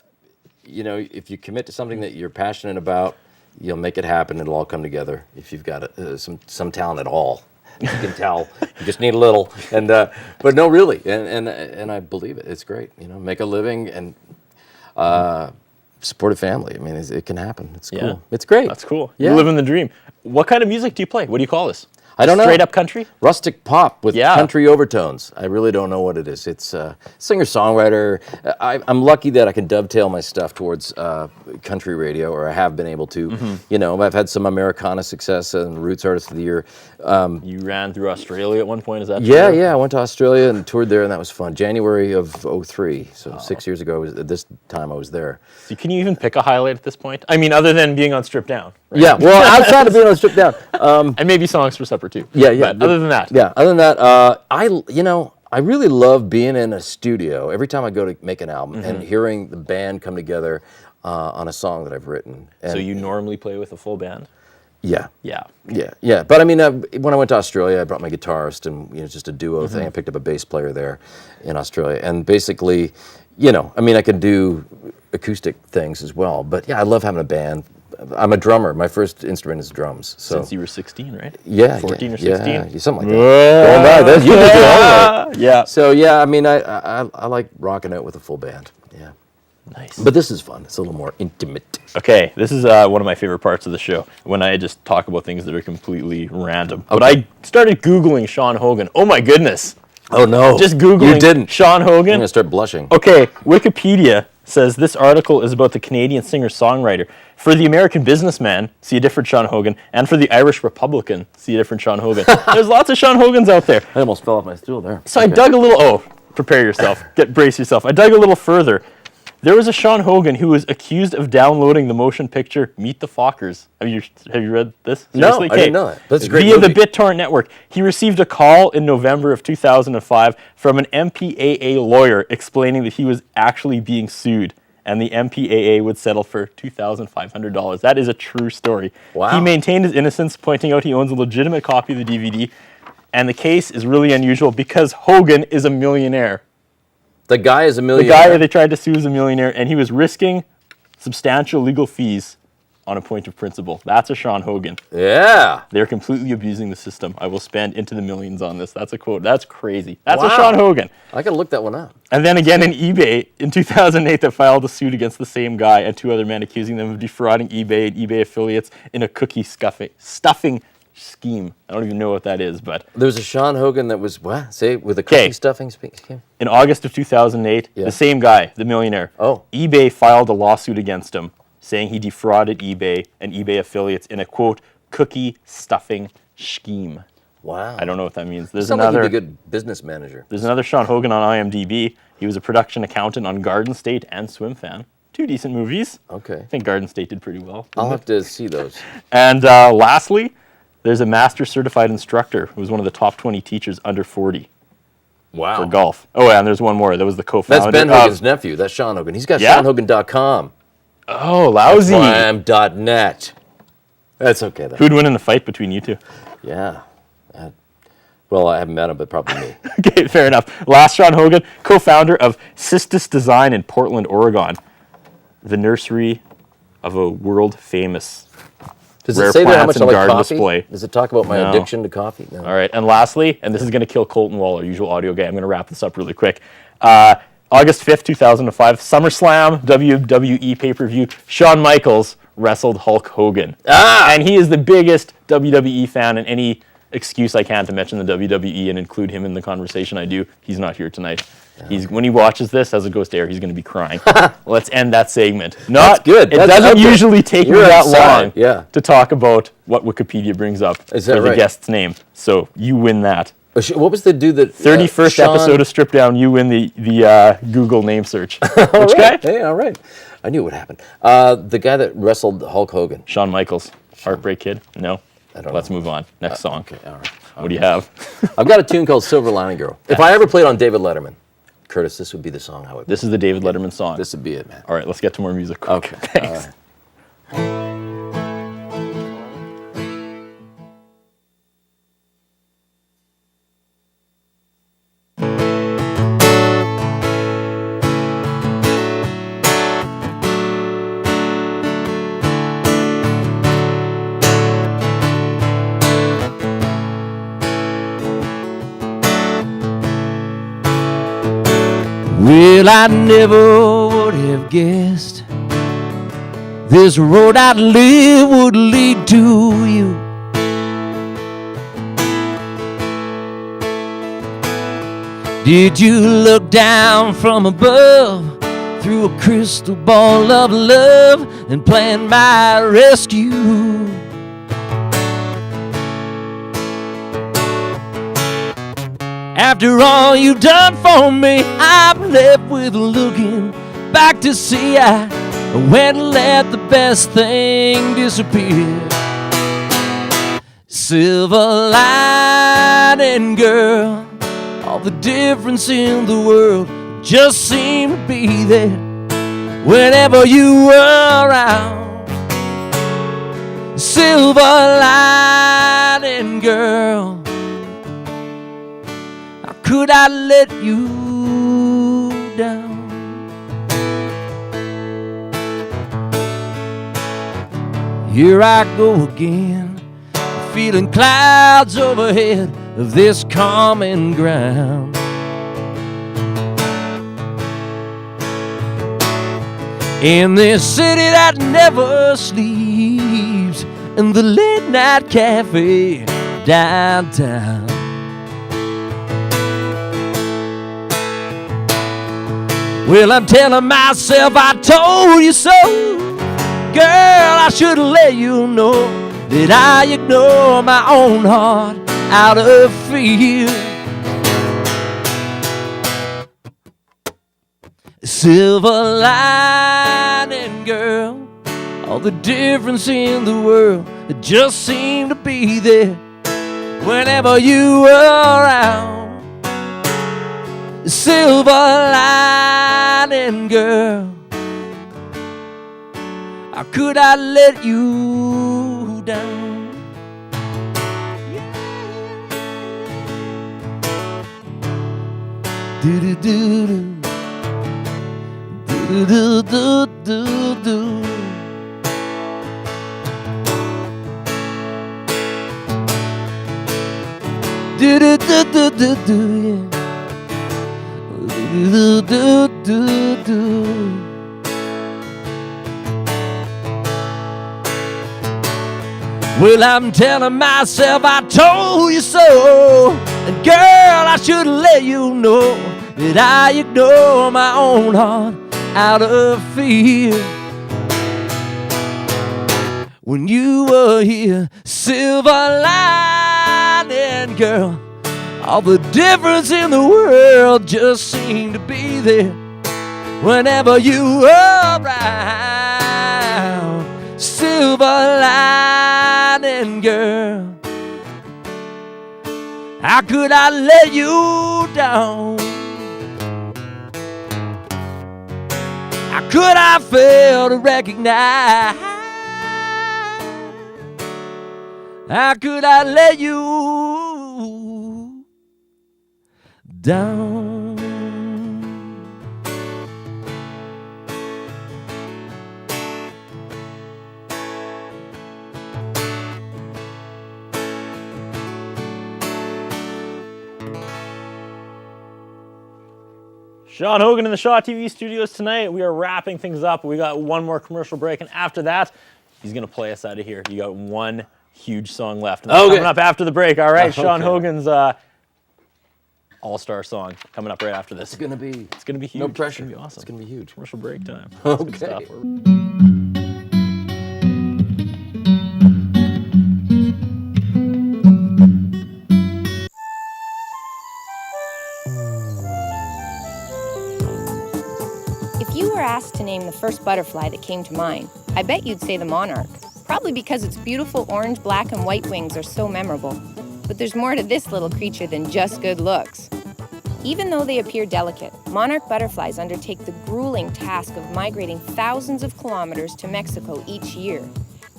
you know, if you commit to something that you're passionate about, you'll make it happen. It'll all come together if you've got some talent at all. You can tell. You just need a little. And but no, really, and I believe it. It's great. You know, make a living and support a family. I mean, it can happen. It's cool. Yeah. It's great. That's cool. Yeah. You're living the dream. What kind of music do you play? What do you call this? I don't know. Straight up country? Rustic pop with Yeah. country overtones. I really don't know what it is. It's singer-songwriter. I'm lucky that I can dovetail my stuff towards country radio, or I have been able to. Mm-hmm. You know, I've had some Americana success and Roots Artist of the Year. You ran through Australia at one point, is that Yeah, true? yeah. I went to Australia and toured there, and that was fun. January of 03, so 6 years ago. This time I was there. So can you even pick a highlight at this point? I mean, other than being on Stripped Down. Right? Yeah, well, outside of being on Stripped Down. And maybe Songs for Supper too. Yeah, yeah. But other than that. Yeah, other than that, I really love being in a studio every time I go to make an album and hearing the band come together on a song that I've written. And So you normally play with a full band? yeah. Yeah. Yeah. But I mean, when I went to Australia, I brought my guitarist, and just a duo thing. I picked up a bass player there in Australia, and basically, I mean, I can do acoustic things as well. But yeah, I love having a band. I'm a drummer. My first instrument is drums. So Since you were 16, right? yeah, 14 or 16? yeah, something like that. Going back, you did your homework. Yeah. So yeah, I mean, I like rocking out with a full band. Yeah. Nice. But this is fun. It's a little more intimate. Okay, this is one of my favorite parts of the show, when I just talk about things that are completely random. But I started Googling Sean Hogan. Oh my goodness. Oh no. Just Googling You didn't. Sean I'm Hogan. gonna start blushing. Okay, Wikipedia says this article is about the Canadian singer-songwriter. For the American businessman, see a different Sean Hogan, and for the Irish Republican, see a different Sean Hogan. There's lots of Sean Hogans out there. I almost fell off my stool there. So I dug a little, prepare yourself, brace yourself. I dug a little further. There was a Sean Hogan who was accused of downloading the motion picture Meet the Fockers. Have you read this? No, Seriously? I didn't know that. That's a great Via movie. the BitTorrent network. He received a call in November of 2005 from an MPAA lawyer explaining that he was actually being sued, and the MPAA would settle for $2,500. That is a true story. Wow. He maintained his innocence, pointing out he owns a legitimate copy of the DVD, and the case is really unusual because Hogan is a millionaire. The guy is a The millionaire. guy that they tried to sue is a millionaire, and he was risking substantial legal fees on a point of principle. That's a Sean Hogan. Yeah. They're completely abusing the system. I will spend into the millions on this. That's a quote. That's crazy. That's a Wow. Sean Hogan. I gotta look that one up. And then again in eBay in 2008 that filed a suit against the same guy and two other men accusing them of defrauding eBay and eBay affiliates in a cookie stuffing scheme. I don't even know what that is, but There was a Sean Hogan that was with a cookie stuffing scheme. in August of 2008, Yeah. the same guy, the millionaire, Oh. eBay filed a lawsuit against him, saying he defrauded eBay and eBay affiliates in a, quote, cookie stuffing scheme. Wow. I don't know what that means. There's Sounds like another, he'd be a good business manager. there's another Sean Hogan on IMDb. He was a production accountant on Garden State and Swim Fan. Two decent movies. Okay. I think Garden State did pretty well. I'll have to see those. And lastly, there's a master certified instructor who was one of the top 20 teachers under 40 Wow. for golf. Oh, yeah, and there's one more. That was the co-founder That's Ben of- Hogan's nephew. That's Sean Hogan. He's got Yeah? SeanHogan.com. Oh, lousy. Prime.net. That's okay then. Who'd win in a fight between you two? Yeah. Well, I haven't met him, but probably me. Okay, fair enough. Last Sean Hogan, co-founder of Sistis Design in Portland, Oregon, the nursery of a world-famous. Does Rare it say there how plants much I and like garden coffee? display. Does it talk about my No. addiction to coffee? No. All right, and lastly, and this is going to kill Colton Wall, our usual audio guy. I'm going to wrap this up really quick. August 5th, 2005, SummerSlam WWE pay-per-view. Shawn Michaels wrestled Hulk Hogan. And he is the biggest WWE fan in any excuse I can to mention the WWE and include him in the conversation, I do. He's not here tonight. When he watches this, as it goes to air, he's going to be crying. Let's end that segment. That's good. It That's doesn't okay. usually take me You're that outside, long to talk about what Wikipedia brings up Is that for the right? guest's name. So you win that. What was the dude that 31st Sean- episode of Strip Down, you win the Google name search. All Which right. guy? Hey, all right. I knew what happened. The guy that wrestled Hulk Hogan. Shawn Michaels. Heartbreak Kid? No? I don't Let's know. move on. Next song. Okay, all right. What do you have? I've got a tune called Silver Lining Girl. If I ever played on David Letterman, Curtis, this would be the song I would. This is the David Letterman song. This would be it, man. All right, let's get to more music. quick. Okay. Thanks. Well, I never would have guessed this road I'd live would lead to you. Did you look down from above through a crystal ball of love and plan my rescue? After all you've done for me, I'm left with looking back to see I went and let the best thing disappear. Silver lining girl, all the difference in the world just seemed to be there whenever you were around. Silver lining girl, could I let you down? Here I go again, feeling clouds overhead of this common ground. In this city that never sleeps, in the late night cafe downtown. Well, I'm telling myself I told you so. Girl, I should have let you know that I ignore my own heart out of fear. Silver lining girl, all the difference in the world, it just seemed to be there whenever you were around. Silver lining girl, how could I let you down? Do do do do do do do do. Do do do do do do, yeah. Do do do do. Well, I'm telling myself I told you so, and girl, I should let you know that I ignore my own heart out of fear. When you were here, silver lining girl, all the difference in the world just seemed to be there whenever you were around. Silver lining girl, how could I let you down? How could I fail to recognize? How could I let you down? Sean Hogan in the Shaw TV studios tonight. We are wrapping things up. We got one more commercial break, and after that, he's going to play us out of here. You got one huge song left. And that's coming up after the break. All right, Sean Okay. Hogan's all-star song coming up right after this. It's gonna be huge. no pressure. It's gonna be awesome. It's gonna be huge. Commercial break time. Okay. Good stuff. If you were asked to name the first butterfly that came to mind, I bet you'd say the monarch. Probably because its beautiful orange, black, and white wings are so memorable. But there's more to this little creature than just good looks. Even though they appear delicate, monarch butterflies undertake the grueling task of migrating thousands of kilometers to Mexico each year.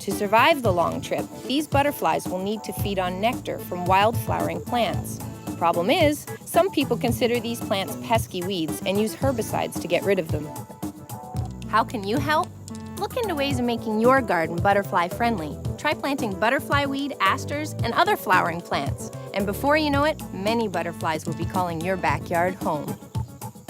To survive the long trip, these butterflies will need to feed on nectar from wild-flowering plants. Problem is, some people consider these plants pesky weeds and use herbicides to get rid of them. How can you help? Look into ways of making your garden butterfly-friendly. Try planting butterfly weed, asters, and other flowering plants. And before you know it, many butterflies will be calling your backyard home.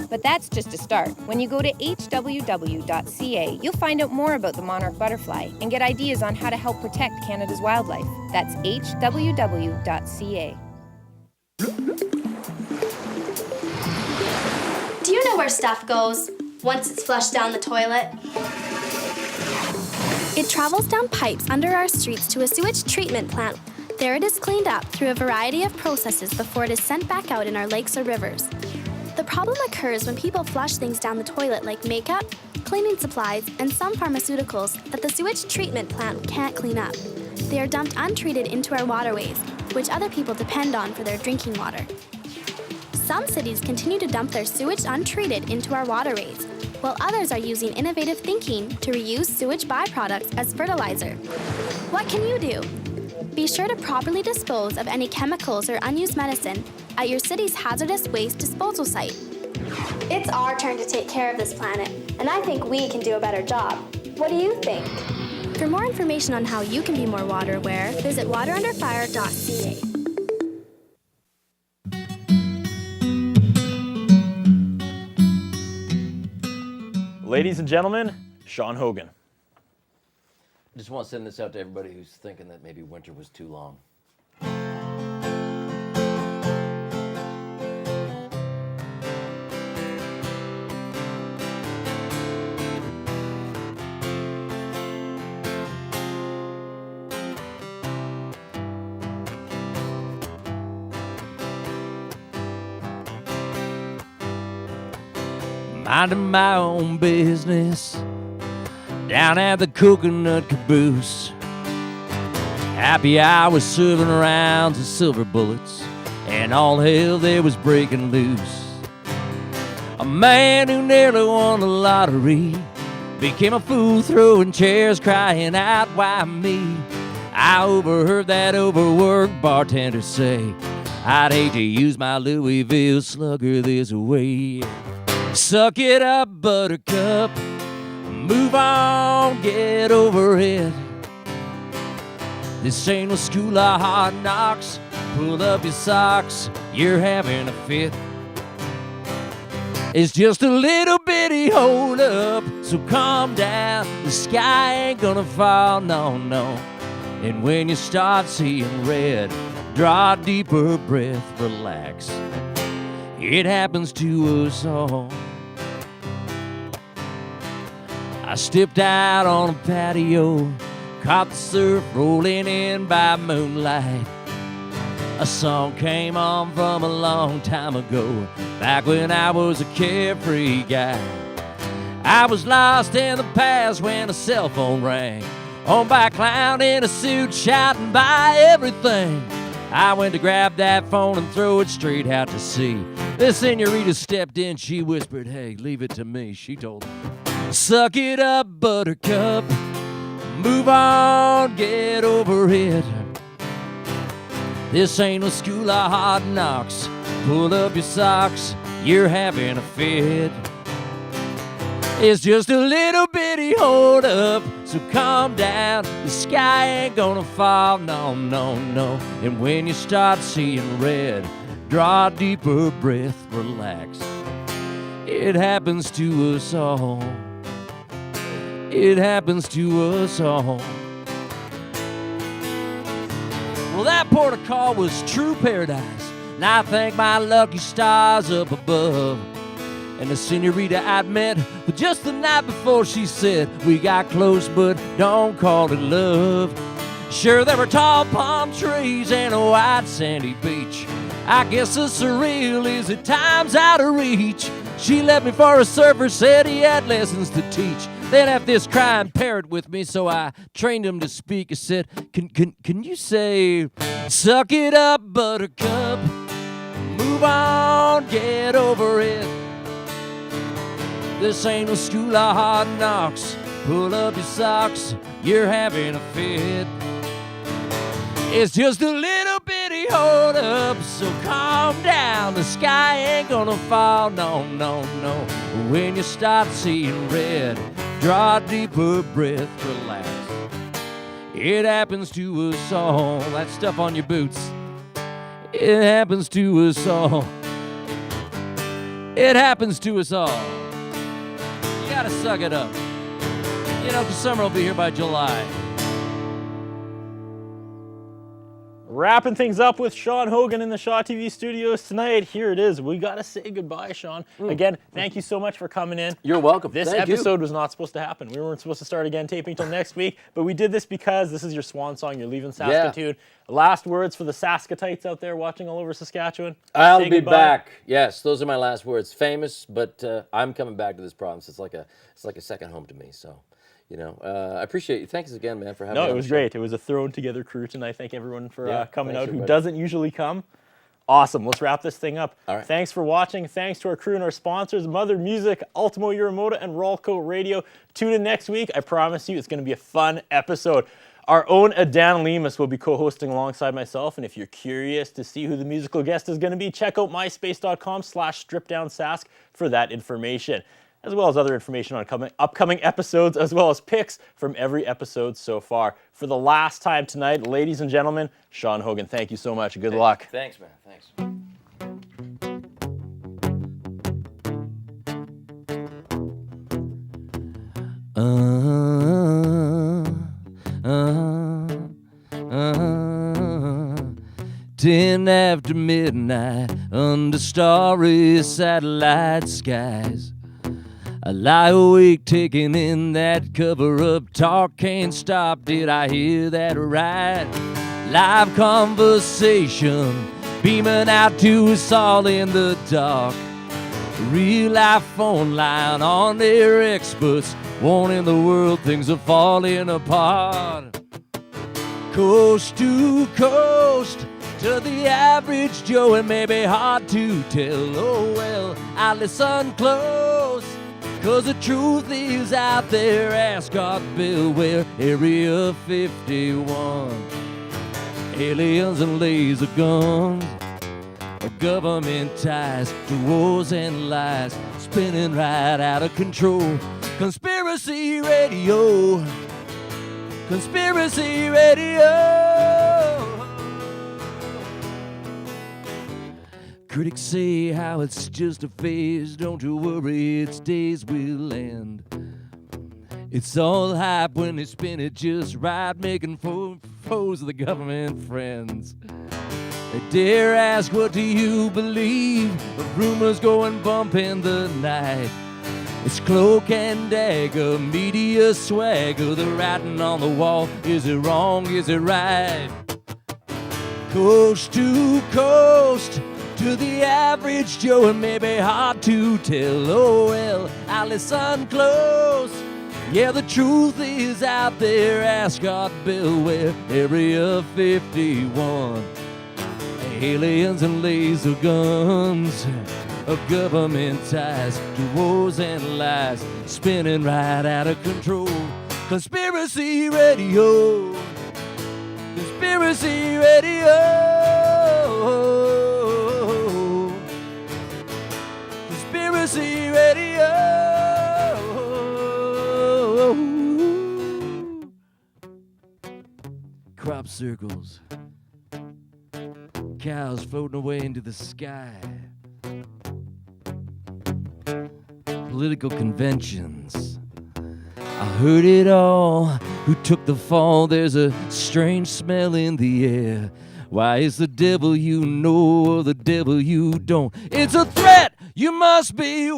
But that's just a start. When you go to hww.ca, you'll find out more about the monarch butterfly and get ideas on how to help protect Canada's wildlife. That's hww.ca. Do you know where stuff goes once it's flushed down the toilet? It travels down pipes under our streets to a sewage treatment plant. There it is cleaned up through a variety of processes before it is sent back out in our lakes or rivers. The problem occurs when people flush things down the toilet like makeup, cleaning supplies, and some pharmaceuticals that the sewage treatment plant can't clean up. They are dumped untreated into our waterways, which other people depend on for their drinking water. Some cities continue to dump their sewage untreated into our waterways, while others are using innovative thinking to reuse sewage byproducts as fertilizer. What can you do? Be sure to properly dispose of any chemicals or unused medicine at your city's hazardous waste disposal site. It's our turn to take care of this planet, and I think we can do a better job. What do you think? For more information on how you can be more water aware, visit waterunderfire.ca. Ladies and gentlemen, Sean Hogan. I just want to send this out to everybody who's thinking that maybe winter was too long. Minding my own business down at the coconut caboose. Happy hour serving rounds of silver bullets, and all hell there was breaking loose. A man who nearly won the lottery became a fool throwing chairs, crying out, why me? I overheard that overworked bartender say, I'd hate to use my Louisville slugger this way. Suck it up, buttercup. Move on, get over it. This ain't no school of hard knocks. Pull up your socks, you're having a fit. It's just a little bitty hold up, so calm down. The sky ain't gonna fall, no, no. And when you start seeing red, draw a deeper breath, relax. It happens to us all. I stepped out on a patio, caught the surf rolling in by moonlight. A song came on from a long time ago, back when I was a carefree guy. I was lost in the past when a cell phone rang, owned by a clown in a suit shouting buy everything. I went to grab that phone and throw it straight out to sea. The senorita stepped in, she whispered, hey, leave it to me. She told me, suck it up, buttercup. Move on, get over it. This ain't no school of hard knocks. Pull up your socks, you're having a fit. It's just a little bitty hold up, so calm down. The sky ain't gonna fall, no, no, no. And when you start seeing red, draw a deeper breath, relax. It happens to us all. It happens to us all. Well, that port of call was true paradise, and I thank my lucky stars up above. And the senorita I'd met just the night before, she said, we got close, but don't call it love. Sure, there were tall palm trees and a white sandy beach. I guess the surreal is at times out of reach. She left me for a surfer, said he had lessons to teach. Then have this crying parrot with me, so I trained him to speak. I said, can you say, suck it up, buttercup, move on, get over it. This ain't no school of hard knocks. Pull up your socks, you're having a fit. It's just a little bitty hold up, so calm down. The sky ain't gonna fall, no, no, no. When you start seeing red, draw a deeper breath, relax. It happens to us all. That stuff on your boots, it happens to us all. It happens to us all. You gotta suck it up. You know, 'cause summer will be here by July. Wrapping things up with Sean Hogan in the Shaw TV studios tonight. Here it is. We got to say goodbye, Sean. Again, thank you so much for coming in. You're welcome. This Thank episode was not supposed to happen. We weren't supposed to start again taping until next week, but we did this because this is your swan song. You're leaving Saskatoon. Last words for the Saskatites out there watching all over Saskatchewan. I'll Say be goodbye. back. Yes, those are my last words. Famous, but I'm coming back to this province. It's like a second home to me. So, you know, I appreciate you. Thanks again, man, for having me. No, on it the was show. great. It was a thrown together crew tonight. Thank everyone for coming thanks, out who everybody. doesn't usually come. Awesome. Let's wrap this thing up. All right. Thanks for watching. Thanks to our crew and our sponsors, Mother Music, Ultimo Uramoto, and Rolco Radio. Tune in next week. I promise you it's going to be a fun episode. Our own Adan Lemus will be co-hosting alongside myself, and if you're curious to see who the musical guest is going to be, check out myspace.com/stripdownsask for that information, as well as other information on upcoming episodes, as well as pics from every episode so far. For the last time tonight, ladies and gentlemen, Sean Hogan, thank you so much. Good luck. Thanks, man. Thanks. Ten after midnight, under starry satellite skies, I lie awake taking in that cover-up talk. Can't stop, did I hear that right? Live conversation beaming out to us all in the dark. Real life phone line on their experts, warning the world things are falling apart. Coast to coast, to the average Joe, it may be hard to tell. Oh well, I listen close, 'cause the truth is out there. Ascot, Bill, where Area 51. Aliens and laser guns, government ties to wars and lies, spinning right out of control. Conspiracy radio, conspiracy radio. Critics say how it's just a phase. Don't you worry, its days will end. It's all hype when they spin it just right, making foes of the government friends. They dare ask, what do you believe? But rumors go and bump in the night. It's cloak and dagger, media swagger, the writing on the wall. Is it wrong? Is it right? Coast to coast, to the average Joe, it may be hard to tell. Oh well, I listen close. Yeah, the truth is out there. Ascot, Bill, where Area 51. Aliens and laser guns, government ties to wars and lies, spinning right out of control. Conspiracy radio, conspiracy radio. Conspiracy radio. Crop circles, cows floating away into the sky, political conventions. I heard it all. Who took the fall? There's a strange smell in the air. Why, it's the devil you know or the devil you don't. It's a threat you must be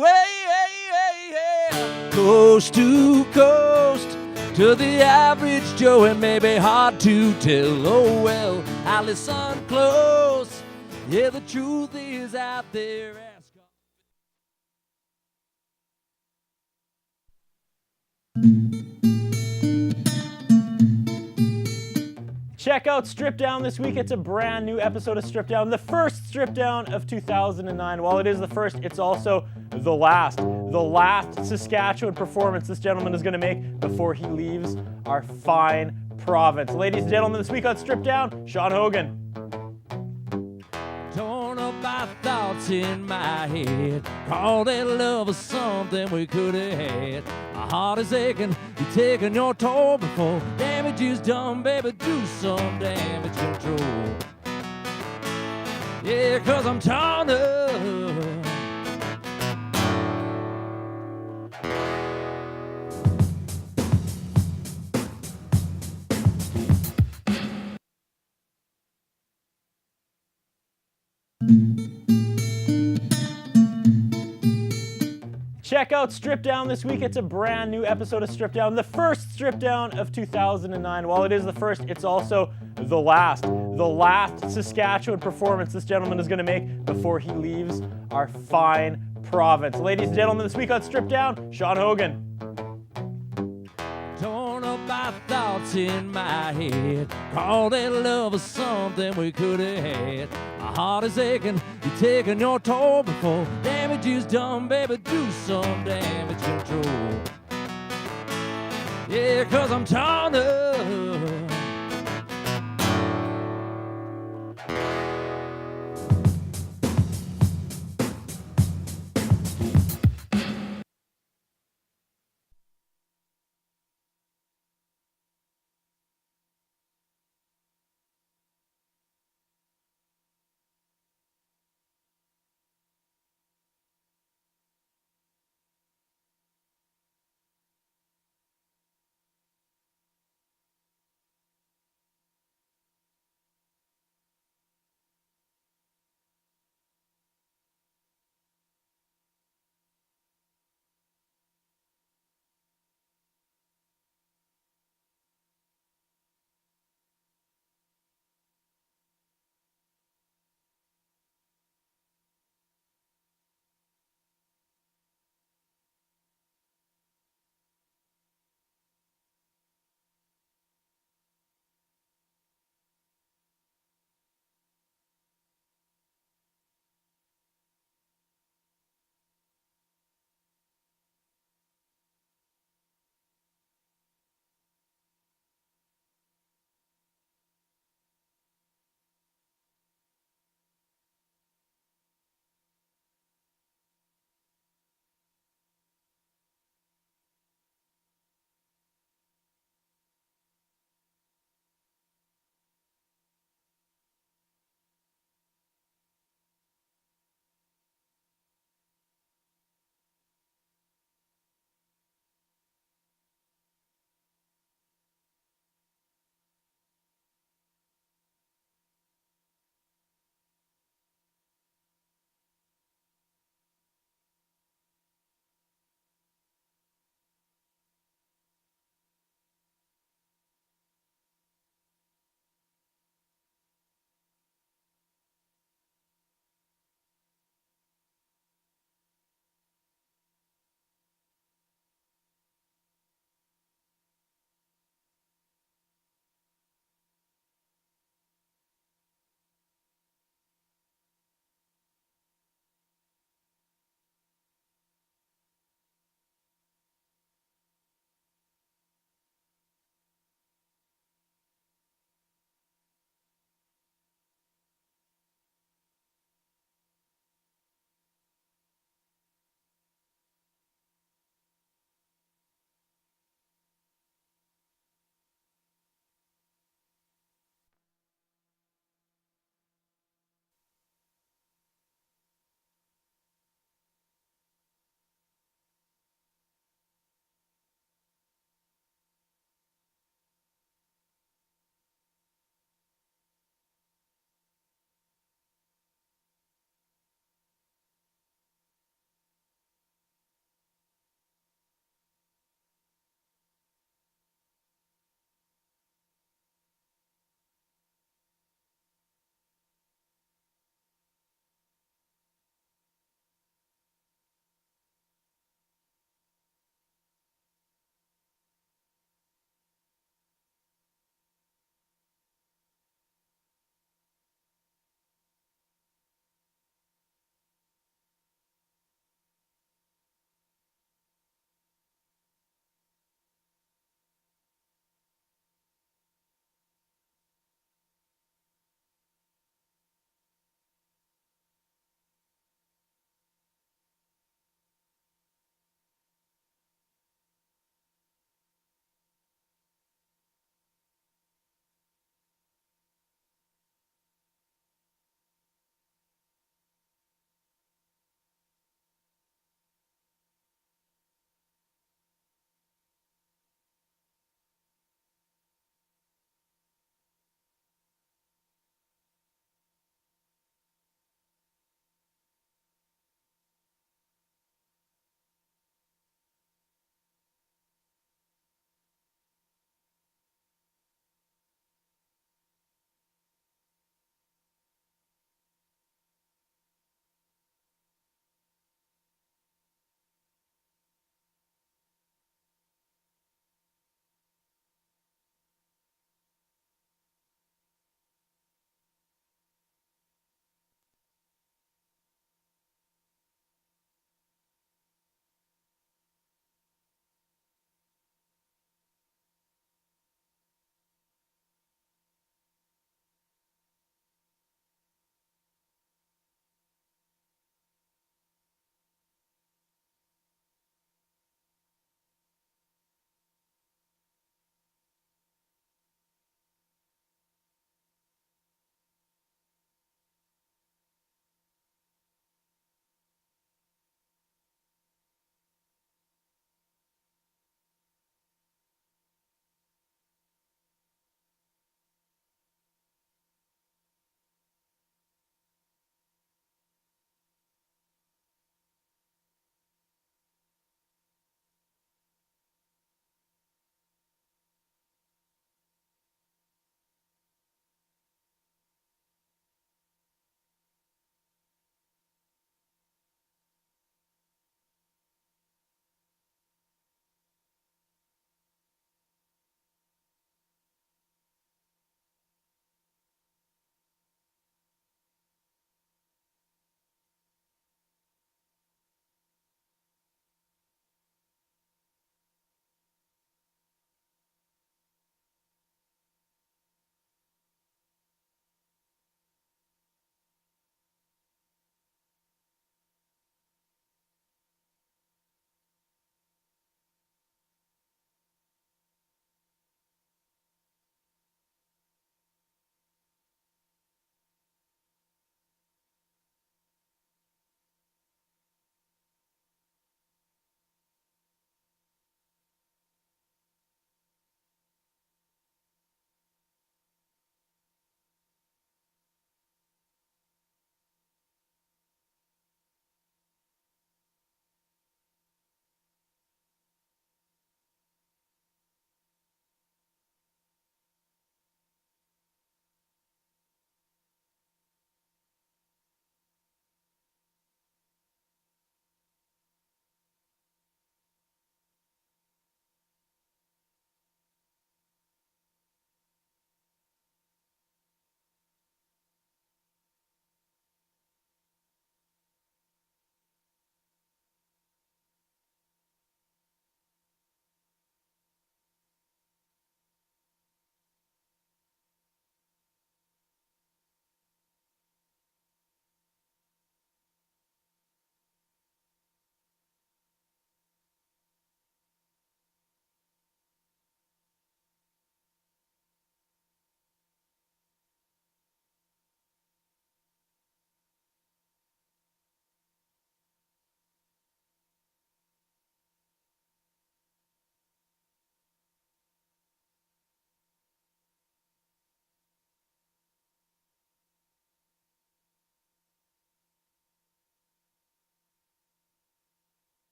coast to coast. To the average Joe, it may be hard to tell. Oh well, I listen close. Yeah, the truth is out there. Ask Check out Strip Down this week. It's a brand new episode of Strip Down, the first Strip Down of 2009. While it is the first, it's also the last. The last Saskatchewan performance this gentleman is going to make before he leaves our fine province. Ladies and gentlemen, this week on Strip Down, Sean Hogan. torn up by thoughts in my head. Call that love or something we could have had. My heart is aching, you're taking your toll before damage is done, baby, do some damage control. Yeah, 'cause I'm torn up. Check out Strip Down this week. It's a brand new episode of Strip Down, the first Strip Down of 2009. While it is the first, it's also the last. The last Saskatchewan performance this gentleman is going to make before he leaves our fine province. Ladies and gentlemen, this week on Strip Down, Sean Hogan. Torn up by thoughts in my head. Call that love or something we could have had. My heart is aching, you're taking your toll before damage is done, baby, do some damage control. Yeah, 'cause I'm torn up.